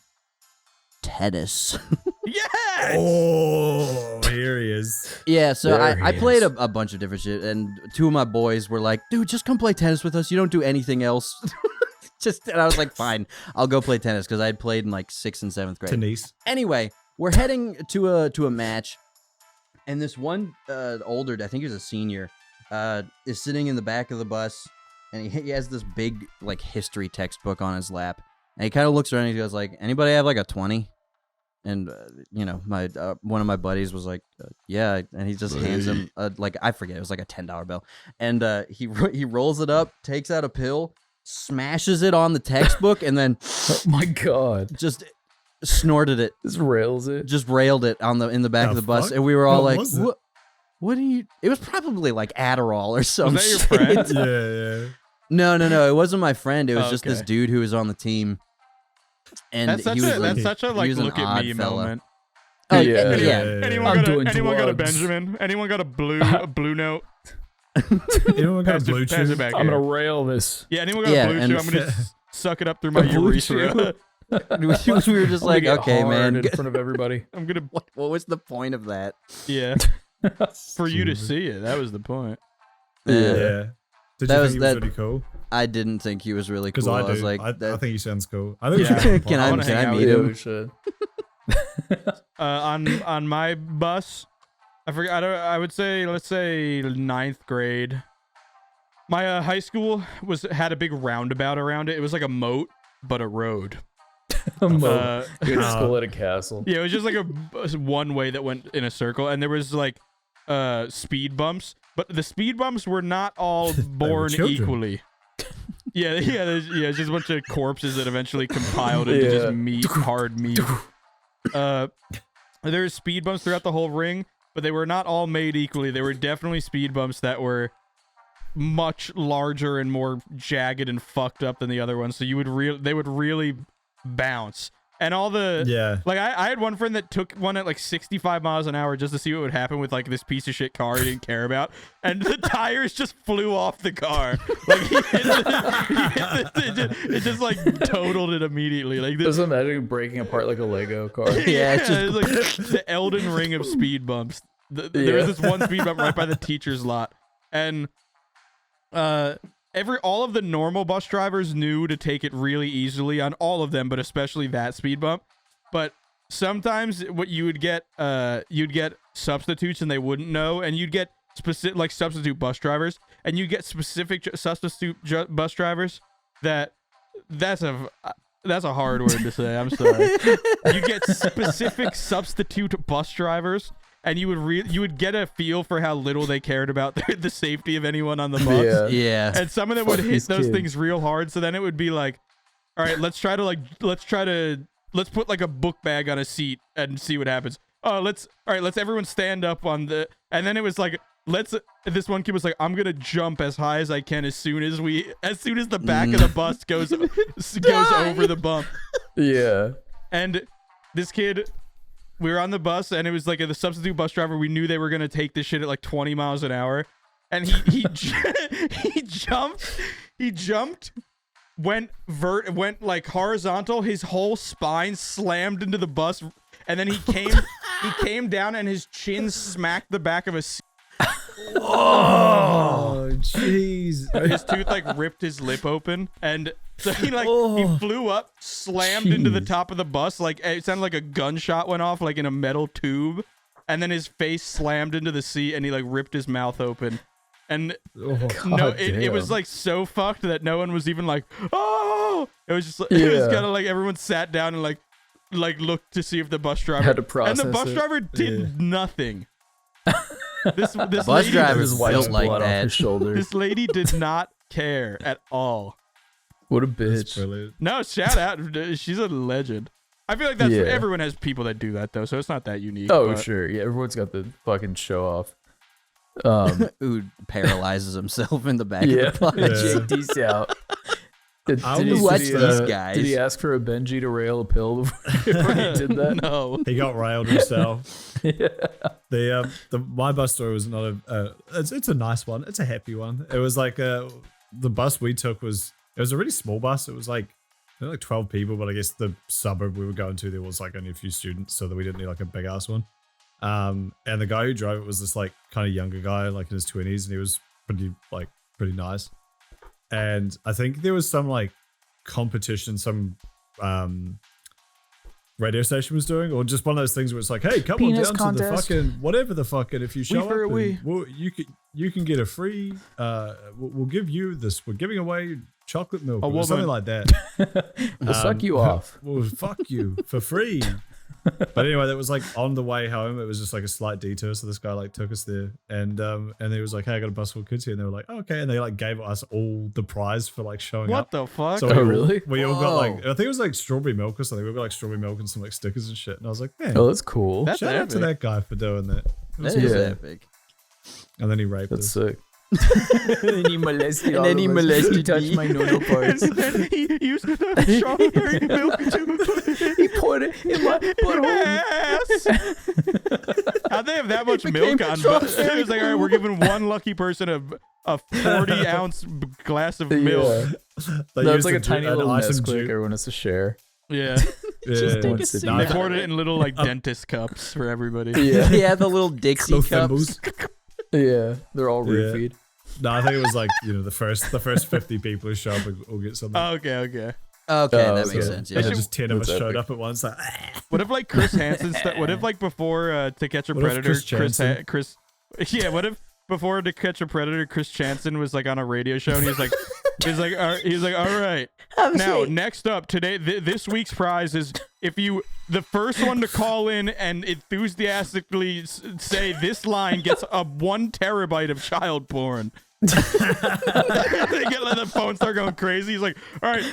B: tennis.
C: Yes.
D: oh, here he is.
B: Yeah, so
A: There
B: I
A: he
B: played
A: is.
B: a bunch of different shit, and 2 of my boys were like, "Dude, just come play tennis with us. You don't do anything else." And I was like, "Fine, I'll go play tennis," because I had played in like 6th and 7th grade.
D: Denise.
B: Anyway, we're heading to a match, and this one older, I think he was a senior, is sitting in the back of the bus, and he has this big like history textbook on his lap, and he kind of looks around and he goes like, "Anybody have like a 20?" And my one of my buddies was like, "Yeah," and he just hands him like I forget, it was like a $10 bill, and he rolls it up, takes out a pill, smashes it on the textbook, and then
A: Oh my god.
B: just snorted it.
A: This rails it.
B: Just railed it in the back
D: The
B: of the bus,
D: fuck?
B: and we were all
D: What
B: like,
D: was it?
B: What do you? It was probably like Adderall or
C: Was
B: some
C: that your
B: shit.
C: friend?
D: Yeah.
B: No, it wasn't my friend. It was
C: Oh,
B: just this
C: okay.
B: dude who was on the team, and
C: That's such
B: he was
C: a
B: like,
C: that's such a
B: he
C: like
B: was an
C: look at
B: odd
C: me
B: fella.
C: moment.
B: Oh
A: Yeah.
B: yeah.
C: Anyone
A: I'm
C: got
A: doing
C: anyone got a
A: drugs.
C: Benjamin? Anyone got a blue note?
D: Anyone got a
C: Pass
D: blue
C: it, pass
D: chew?
C: it back
A: I'm
C: here.
A: gonna rail this.
C: Yeah, anyone got
B: Yeah,
C: a blue
B: and-
C: chew? I'm gonna suck it up through my
A: A blue
C: urethra.
B: we were just
A: I'm
B: like,
A: gonna get
B: okay,
A: hard
B: man.
A: in front of everybody.
C: I'm gonna
B: What was the point of that?
C: yeah for you to see it. That was the point.
D: Yeah.
B: Uh,
D: Did
B: That
D: you
B: was-
D: think he was
B: that-
D: really cool?
B: I didn't think he was really
D: Because
B: cool.
D: I
B: was
D: do.
B: like,
D: I
B: that-
D: think he sounds cool. I think we
C: Yeah.
D: should
B: Can I
C: wanna hang out
B: meet
C: with
B: him?
A: Yeah, we should.
C: On my bus, I forgot. I would say let's say 9th grade. My high school had a big roundabout around it. It was like a moat, but a road.
A: You're in
C: Uh,
A: school at a castle.
C: Yeah, it was just like a one way that went in a circle, and there was like speed bumps, but the speed bumps were not all born
D: children.
C: equally. Yeah, it's just a bunch of corpses that eventually compiled into
A: Yeah.
C: just meat, hard meat. There's speed bumps throughout the whole ring, but they were not all made equally. There were definitely speed bumps that were much larger and more jagged and fucked up than the other ones. So they would really bounce. And all the
D: Yeah.
C: like I had one friend that took one at like 65 miles an hour just to see what would happen with like this piece of shit car he didn't care about, and the tires just flew off the car. Like it just like totaled it immediately. Like this,
A: Just imagine breaking apart like a Lego car.
B: Yeah, it's just-
C: it's like the Elden Ring of speed bumps. There was this one speed bump right by the teacher's lot, and all of the normal bus drivers knew to take it really easily on all of them, but especially that speed bump. But sometimes what you'd get substitutes and they wouldn't know, and you'd get specific like substitute bus drivers, and you get specific substitute bus drivers that's a hard word to say. I'm sorry. You get specific substitute bus drivers, and you would get a feel for how little they cared about the safety of anyone on the bus.
A: Yeah.
B: yeah.
C: And some of them would
A: Fuck
C: hit
A: these
C: those
A: kids.
C: things real hard. So then it would be like, all right, let's put like a book bag on a seat and see what happens. Let's everyone stand up on the, and then it was like, this one kid was like, I'm going to jump as high as I can as soon as the back of the bus goes over the bump.
A: Yeah.
C: And this kid, we were on the bus, and it was like the substitute bus driver. We knew they were gonna take this shit at like 20 miles an hour, and he jumped, went like horizontal. His whole spine slammed into the bus, and then he came down, and his chin smacked the back of a seat.
D: Oh, jeez.
C: His tooth like ripped his lip open, and so he flew up, slammed into the
A: Jeez.
C: top of the bus, like it sounded like a gunshot went off, like in a metal tube, and then his face slammed into the seat, and he like ripped his mouth open, and it was
A: damn.
C: like so fucked that no one was even like, oh, it was just it was
A: Yeah.
C: kind of like everyone sat down and like like looked to see if the bus driver
A: Had to process
C: and the bus
A: it.
C: driver did nothing. This
B: Bus
C: lady,
B: driver's
A: Just wipes
B: built like
A: blood off
B: that.
A: his shoulder.
C: this lady did not care at all.
A: What a
D: That's
A: bitch.
D: brilliant.
C: No, shout out. She's a legend. I feel like that's
A: Yeah.
C: everyone has people that do that though, so it's not that unique.
A: Oh,
C: but-
A: sure. Yeah, everyone's got the fucking show off.
B: Who paralyzes himself in the back
A: Yeah.
B: of the bus.
D: Yeah.
A: JD's out. Did,
D: I
A: did, he,
D: was
B: watch
A: did, he,
B: these
A: uh,
B: guys.
A: did he ask for a Benji to rail a pill before he did that?
C: No.
D: He got railed himself.
A: Yeah.
D: My bus story was not it's a nice one. It's a happy one. It was like the bus we took was a really small bus. It was like there were like 12 people, but I guess the suburb we were going to there was like only a few students, so that we didn't need like a big ass one. And the guy who drove it was this like kind of younger guy, like in his 20s, and he was pretty nice. And I think there was some like competition, some radio station was doing, or just one of those things where it's like, hey, come
A: Penis
D: on down to the
A: contest.
D: fucking whatever the fuck, and if you show
C: for a
D: up,
C: wee.
D: you can get a free. We'll give you this. We're giving away chocolate milk,
C: A
D: or something
C: woman.
D: like that.
A: We'll suck you off.
D: Well, fuck you for free. But anyway, that was like on the way home. It was just like a slight detour. So this guy like took us there, and he was like, "Hey, I got a bus full of kids here," and they were like, oh, "Okay," and they like gave us all the prize for like showing
C: What
D: up.
C: the fuck?
D: So
A: Oh, really?
D: We all got like,
B: Whoa.
D: I think it was like strawberry milk or something. We all got like strawberry milk and some like stickers and shit. And I was like, man,
A: Oh, that's cool.
C: That's
D: shout out to
C: epic.
D: that guy for doing that. It was
B: That is
A: Yeah.
B: epic.
D: And then he raped
A: That's
D: us.
A: sick. and then he molested
B: And then he molested
A: touched
B: me.
A: my noodle parts.
C: And then he used the strawberry milk to
A: He poured it in my butthole.
C: ass. How'd they have that much
B: became
C: milk on?
B: strawberry
C: It was like, all right, we're giving one lucky person a 40-ounce glass of milk.
A: Yeah.
D: They
A: No, it's
D: used
A: like a
D: an
A: tiny little
D: ice and
A: Nesquik
D: juice.
A: everyone has to share.
C: Yeah.
D: Yeah.
A: take a sip.
D: No,
C: They poured it in little like dentist cups for everybody.
A: Yeah.
B: Yeah, the little Dixie
D: Little
B: cups.
D: thimbles.
A: Yeah. They're all
D: Yeah.
A: roofied.
D: No, I think it was like, the first 50 people who show up will get something.
C: Oh, okay.
B: Okay,
A: Oh,
B: that makes
A: okay.
B: sense.
D: And
B: Yeah.
D: then just 10 of us
A: That's
D: showed
A: epic.
D: up at once. Like,
C: What if like Chris Hansen? What if like before To Catch a
D: What if
C: Predator,
D: Chris Hansen-
C: Yeah. What if before To Catch a Predator, Chris Chanson was like on a radio show and he's like, all right. Now next up today, this week's prize is if you the first one to call in and enthusiastically say this line gets a 1 terabyte of child porn. They get like the phone start going crazy. He's like, all right,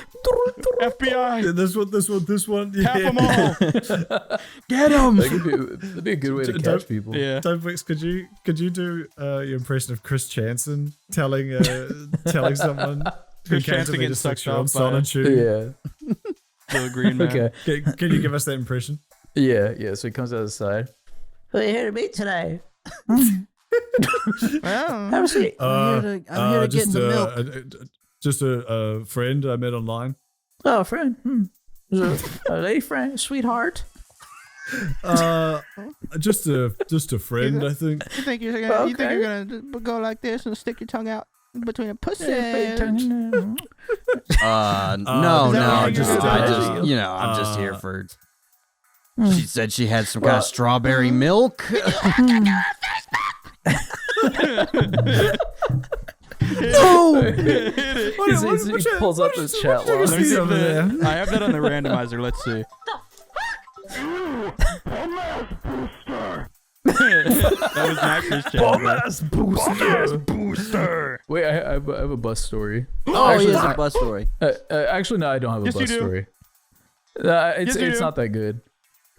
C: FBI,
D: this one.
C: tap them all.
B: Get him!
A: That'd be a good way to
D: Don't-
A: catch people.
C: Yeah.
D: Don't could you do your impression of Chris Chanson telling someone who
C: Chris
D: came
C: Chanson
D: to me
C: getting
D: to
C: sucked
D: sexual
C: off
D: assault
C: by-
D: and shooting?
A: Yeah.
C: Little green man.
A: Okay.
D: Can you give us that impression?
A: Yeah. So he comes out the side. Who you here to meet today?
C: Well,
A: Have a seat.
B: I'm here to get in the milk.
D: Just a friend I met online.
A: Oh, a friend. A lady friend, sweetheart.
D: Just a friend, I think.
G: You think you're gonna go like this and stick your tongue out between a pussy?
B: No,
D: Is that
B: no,
D: what
B: I'm
D: you're
B: just
D: doing?
B: I'm just here for. She said she had some kind of strawberry milk. No!
A: He pulls up his chat log.
C: let me see
D: over there?
C: I have that on the randomizer. Let's see. That was not Chris Chanson.
D: booster.
A: Wait, I have a bus story.
B: Oh, he has a bus story.
A: Actually, no, I don't have a
C: Yes, you
A: bus
C: do.
A: story.
C: Yes, you
A: It's
C: do.
A: not that good.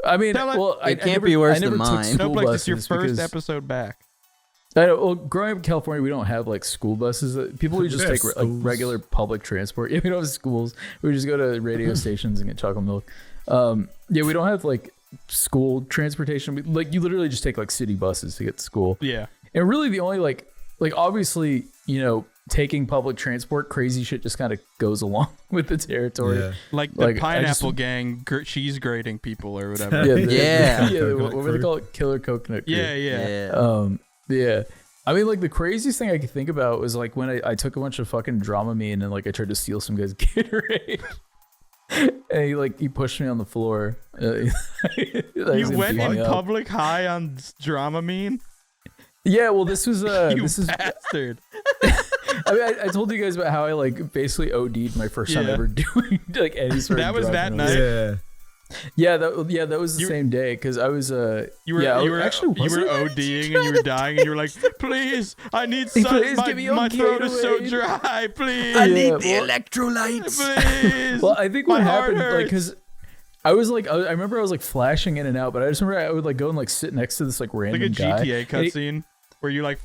A: I mean,
C: Tell it.
A: well, I
B: It can't
A: never-
B: be worse
A: I never
B: than
A: took
B: mine.
A: school
C: Nope, like this is your
A: buses
C: first
A: because-
C: episode back.
A: I know, well, growing up in California, we don't have like school buses. People would just
D: Yeah,
A: take like
D: schools.
A: regular public transport. Yeah, we don't have schools. We just go to radio stations and get chocolate milk. Yeah, we don't have like school transportation. Like you literally just take like city buses to get to school.
C: Yeah.
A: And really, the only like obviously, taking public transport, crazy shit just kind of goes along with the territory.
D: Yeah.
C: Like the
A: Like, I
C: pineapple
A: just-
C: gang cheese grating people or whatever.
A: Yeah,
B: Yeah.
A: yeah.
D: Coconut
A: What do they
D: crew.
A: call it? Killer coconut. Crew.
C: Yeah.
A: Yeah. I mean, like the craziest thing I could think about was like when I took a bunch of fucking Dramamine and like I tried to steal some guy's Gatorade. And he pushed me on the floor.
C: You went in public high on Dramamine?
A: Yeah, well, this was
C: You
A: this is.
C: bastard.
A: I mean, I told you guys about how I like basically OD'd my first time
C: Yeah.
A: ever doing like any sort
C: That
A: of
C: was
A: drug,
C: that
A: and I
C: night?
D: Yeah.
A: Yeah, that was the same day because I was
C: You were
A: actually
C: ODing and you were dying and you were like, please, I need some.
A: Please give me your
C: My throat is so
A: Gatorade."
C: dry. Please,
A: I need
B: electrolytes.
C: please.
A: Well, I think what
C: My heart
A: happened, like,
C: hurts.
A: because I was like, I remember I was like flashing in and out, but I just remember I would like go and like sit next to this like random
C: Like a
A: guy.
C: GTA
A: and he-
C: cutscene where you like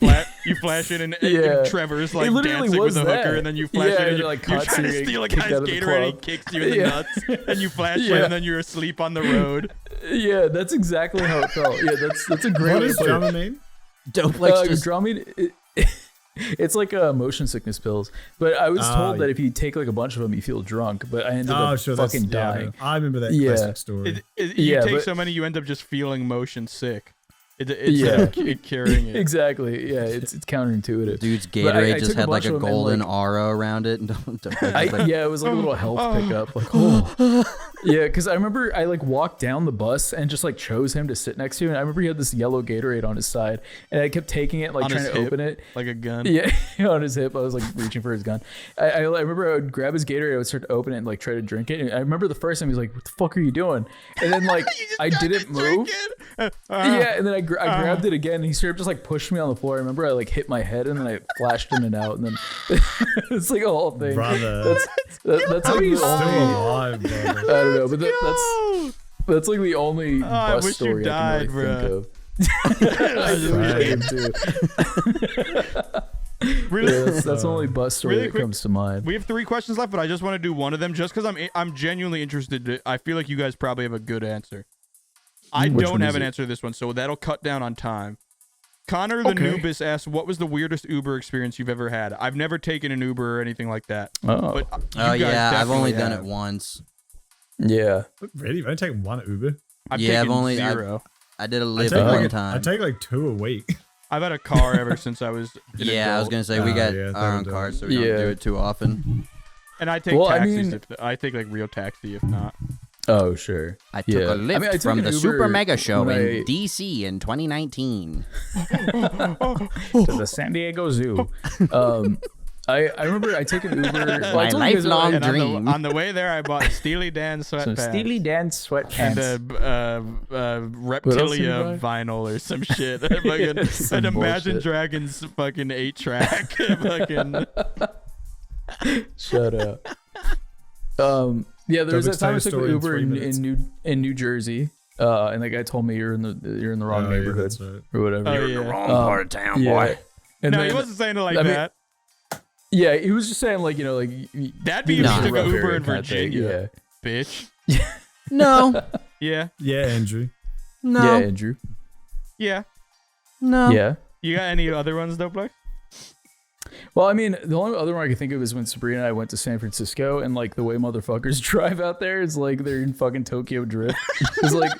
C: you flash in and
A: Yeah.
C: Trevor's
A: It
C: like
A: literally
C: dancing with
A: was
C: a hooker,
A: that.
C: and then you flash
A: Yeah,
C: in and
A: and,
C: you're,
A: like,
C: you're
A: caught
C: trying to
A: getting
C: steal a
A: kicked
C: guy's
A: out of the
C: Gatorade and he
A: club.
C: kicks you in the
A: Yeah.
C: nuts, and you flash in
A: Yeah.
C: and then you're asleep on the road.
A: Yeah, that's exactly how it felt. Yeah, that's a great
D: What
A: way
D: does
A: to put it.
D: drama mean?
B: Doplex just
A: Dramamine, it's like motion sickness pills. But I was told that if you take like a bunch of them, you feel drunk. But I ended up fucking dying.
D: I remember that
A: Yeah.
D: classic story.
C: You
A: Yeah,
C: take
A: but-
C: so many, you end up just feeling motion sick. It's
A: Yeah.
C: carrying it.
A: Exactly. Yeah, it's counterintuitive.
B: dude's
A: But I
B: Gatorade just
A: took a
B: had like
A: bunch
B: a
A: of them and,
B: golden
A: like-
B: aura around it.
A: Yeah, it was like a little health pickup. Like, oh. Yeah, because I remember I like walked down the bus and just like chose him to sit next to, and I remember he had this yellow Gatorade on his side, and I kept taking it, like
C: On
A: trying
C: his
A: to
C: hip,
A: open it.
C: like a gun.
A: Yeah, on his hip. I was like reaching for his gun. I remember I would grab his Gatorade, I would start to open it and like try to drink it. And I remember the first time he was like, "What the fuck are you doing?" And then like I didn't move. Yeah, and then I grabbed it again, and he sort of just like pushed me on the floor. I remember I like hit my head, and then I flashed in and out, and then it's like a whole thing.
D: Brother.
A: That's
D: How
A: like
D: are you
A: the
D: still
A: only.
D: alive, brother?
A: I don't know, but that's like the only
C: I
A: bus
C: wish you
A: story
C: died,
A: I can really
C: bro.
A: think of. I really wish I did too.
C: Really,
A: Yeah, that's the only bus story
C: Really
A: that
C: quick,
A: comes to mind.
C: we have 3 questions left, but I just want to do one of them just because I'm genuinely interested. I feel like you guys probably have a good answer. I
A: Which
C: don't
A: one
C: have
A: is
C: an
A: it?
C: answer to this one, so that'll cut down on time. Connor the
D: Okay.
C: Noobus asks, "What was the weirdest Uber experience you've ever had?" I've never taken an Uber or anything like that.
A: Oh,
C: But you
B: oh
C: guys
B: yeah, I've only
C: definitely
B: done
C: have.
B: it once.
A: yeah.
D: Really? You've only taken one Uber?
C: I've
B: Yeah, I've
C: taken
B: only-
C: 0.
B: I did a
D: I
B: live
D: take,
B: one
D: like,
B: time.
D: I take like 2 a week.
C: I've had a car ever since I was. An
B: Yeah, I was
C: adult.
B: gonna say we
D: Oh,
B: got
D: yeah,
B: our own
D: don't
B: cars,
D: do
B: so we don't
A: Yeah.
B: do it too often.
C: And I take
A: Well, I
C: taxis.
A: mean-
C: I take like real taxi if not.
A: Oh, sure.
G: I took
A: Yeah.
G: a lift
A: I took
G: from
A: an
G: the
A: Uber
G: Super Mega Show
A: when
G: in
A: I-
G: DC in 2019.
A: to the San Diego Zoo. I remember I took an Uber. Well,
G: My
A: I told you guys
G: lifelong
A: about-
C: And
G: dream.
C: on the way there, I bought Steely Dan
A: some
C: sweatpants.
A: Steely Dan
C: and
A: sweatpants.
C: a
A: What else did you
C: Reptilia
A: buy?
C: vinyl or some shit. Fucking,
A: Some
C: an Imagine
A: bullshit.
C: Dragons fucking 8-track. Fucking
A: Shut up. Yeah, there was
D: Topics
A: that time I
D: tell
A: took
D: your
A: an
D: story
A: Uber
D: in 3 minutes.
A: in New Jersey, and the guy told me you're in the wrong
D: Oh, yeah,
A: neighborhood
D: that's right.
A: or whatever.
C: Oh, yeah.
G: Wrong
A: part
G: of town,
A: Yeah. And
C: no,
A: then,
C: he wasn't saying it like
A: I mean,
C: that.
A: Yeah, he was just saying like like
C: That'd be
A: you
C: if
A: know,
C: you took
A: rough
C: an Uber
A: area
C: in
A: kinda thing,
C: Virginia, bitch.
B: No,
C: Yeah,
D: Yeah, Andrew.
B: no,
A: Yeah, Andrew.
C: yeah.
B: no.
A: Yeah.
C: You got any other ones though, Blake?
A: Well, I mean, the only other one I could think of is when Sabrina and I went to San Francisco, and like the way motherfuckers drive out there is like they're in fucking Tokyo Drift. It's like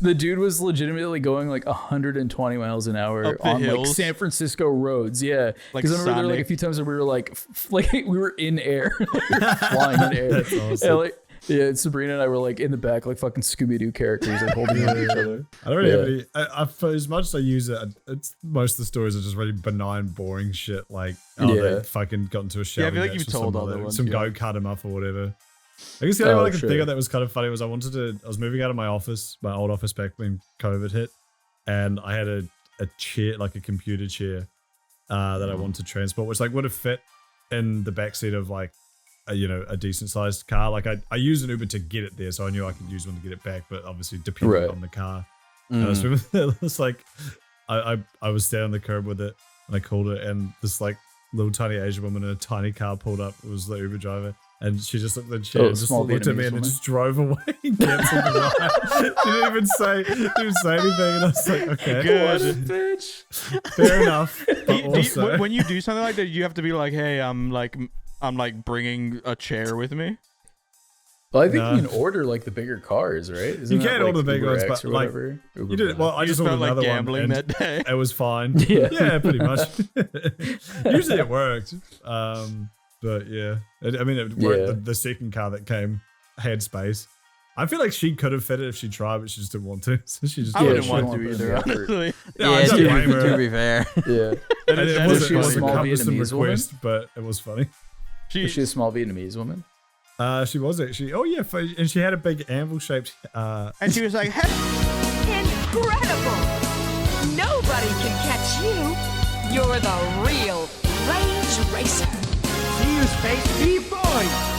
A: the dude was legitimately going like 120 miles an hour
C: Up the
A: on like
C: hills?
A: San Francisco roads. Yeah,
C: Like
A: because I remember there were like a
C: Sonic?
A: few times where we were like, like we were in air, we were flying in air.
D: That's awesome.
A: And, like, yeah, Sabrina and I were like in the back, like fucking Scooby Doo characters, like holding on to each other.
D: I don't really
A: Yeah.
D: have any. For as much as I use it, it's most of the stories are just really benign, boring shit. Like, oh,
A: Yeah.
D: they fucking got into a shower.
C: I feel like you've told other ones,
D: Some
C: yeah.
D: go cut him up or whatever. I guess the only one I could think
A: sure.
D: of that was kind of funny was I was moving out of my office, my old office back when COVID hit, and I had a chair, like a computer chair, that I wanted to transport, which like would have fit in the backseat of like a decent sized car. Like I used an Uber to get it there, so I knew I could use one to get it back, but obviously depending
A: Right.
D: on the car. And I was it was like I was standing on the curb with it and I called it, and this like little tiny Asian woman in a tiny car pulled up. It was the Uber driver. And she just looked at the chair,
A: Oh,
D: and just
A: small
D: looked at me,
A: Vietnamese
D: and then
A: woman?
D: just drove away. Canceled the ride. Didn't even say anything. And I was like, okay,
C: Good.
A: bitch.
D: fair enough. But
C: Do you-
D: also,
C: when you do something like that, you have to be like, "Hey, I'm like bringing a chair with me."
A: Well, I think
D: Nah.
A: you can order like the bigger cars, right? Isn't
D: You
A: that,
D: can
A: like,
D: order the bigger
A: Uber
D: ones,
A: X
D: but,
A: or
D: like,
A: whatever? Uber
D: you did
A: Black.
D: well. I
C: You
D: just
C: just
D: ordered
C: felt like
D: another
C: gambling
D: one, and
C: that day.
D: it was fine.
A: Yeah.
D: Yeah, pretty much. Usually it worked. But yeah, I mean, it worked.
A: Yeah.
D: The second car that came had space. I feel like she could have fit it if she tried, but she just didn't want to. So she just
C: I
A: Yeah,
C: wouldn't
A: she
C: want
A: won't
C: to
A: put in
C: either,
A: the effort.
C: honestly.
D: Yeah, I
B: Yeah,
D: don't blame her.
B: to be fair.
A: Yeah.
C: That
D: And
C: is-
D: it
C: that
D: wasn't,
C: is
A: she a
D: it wasn't
A: small
C: funny.
D: cumbersome
A: Vietnamese woman?
D: request, but it was funny.
A: Is she a small Vietnamese woman?
D: She was actually. Oh yeah, and she had a big anvil-shaped.
G: And she was like, hey,
H: Incredible! Nobody can catch you. You're the real Range Racer.
I: See you, Space BeefBoys!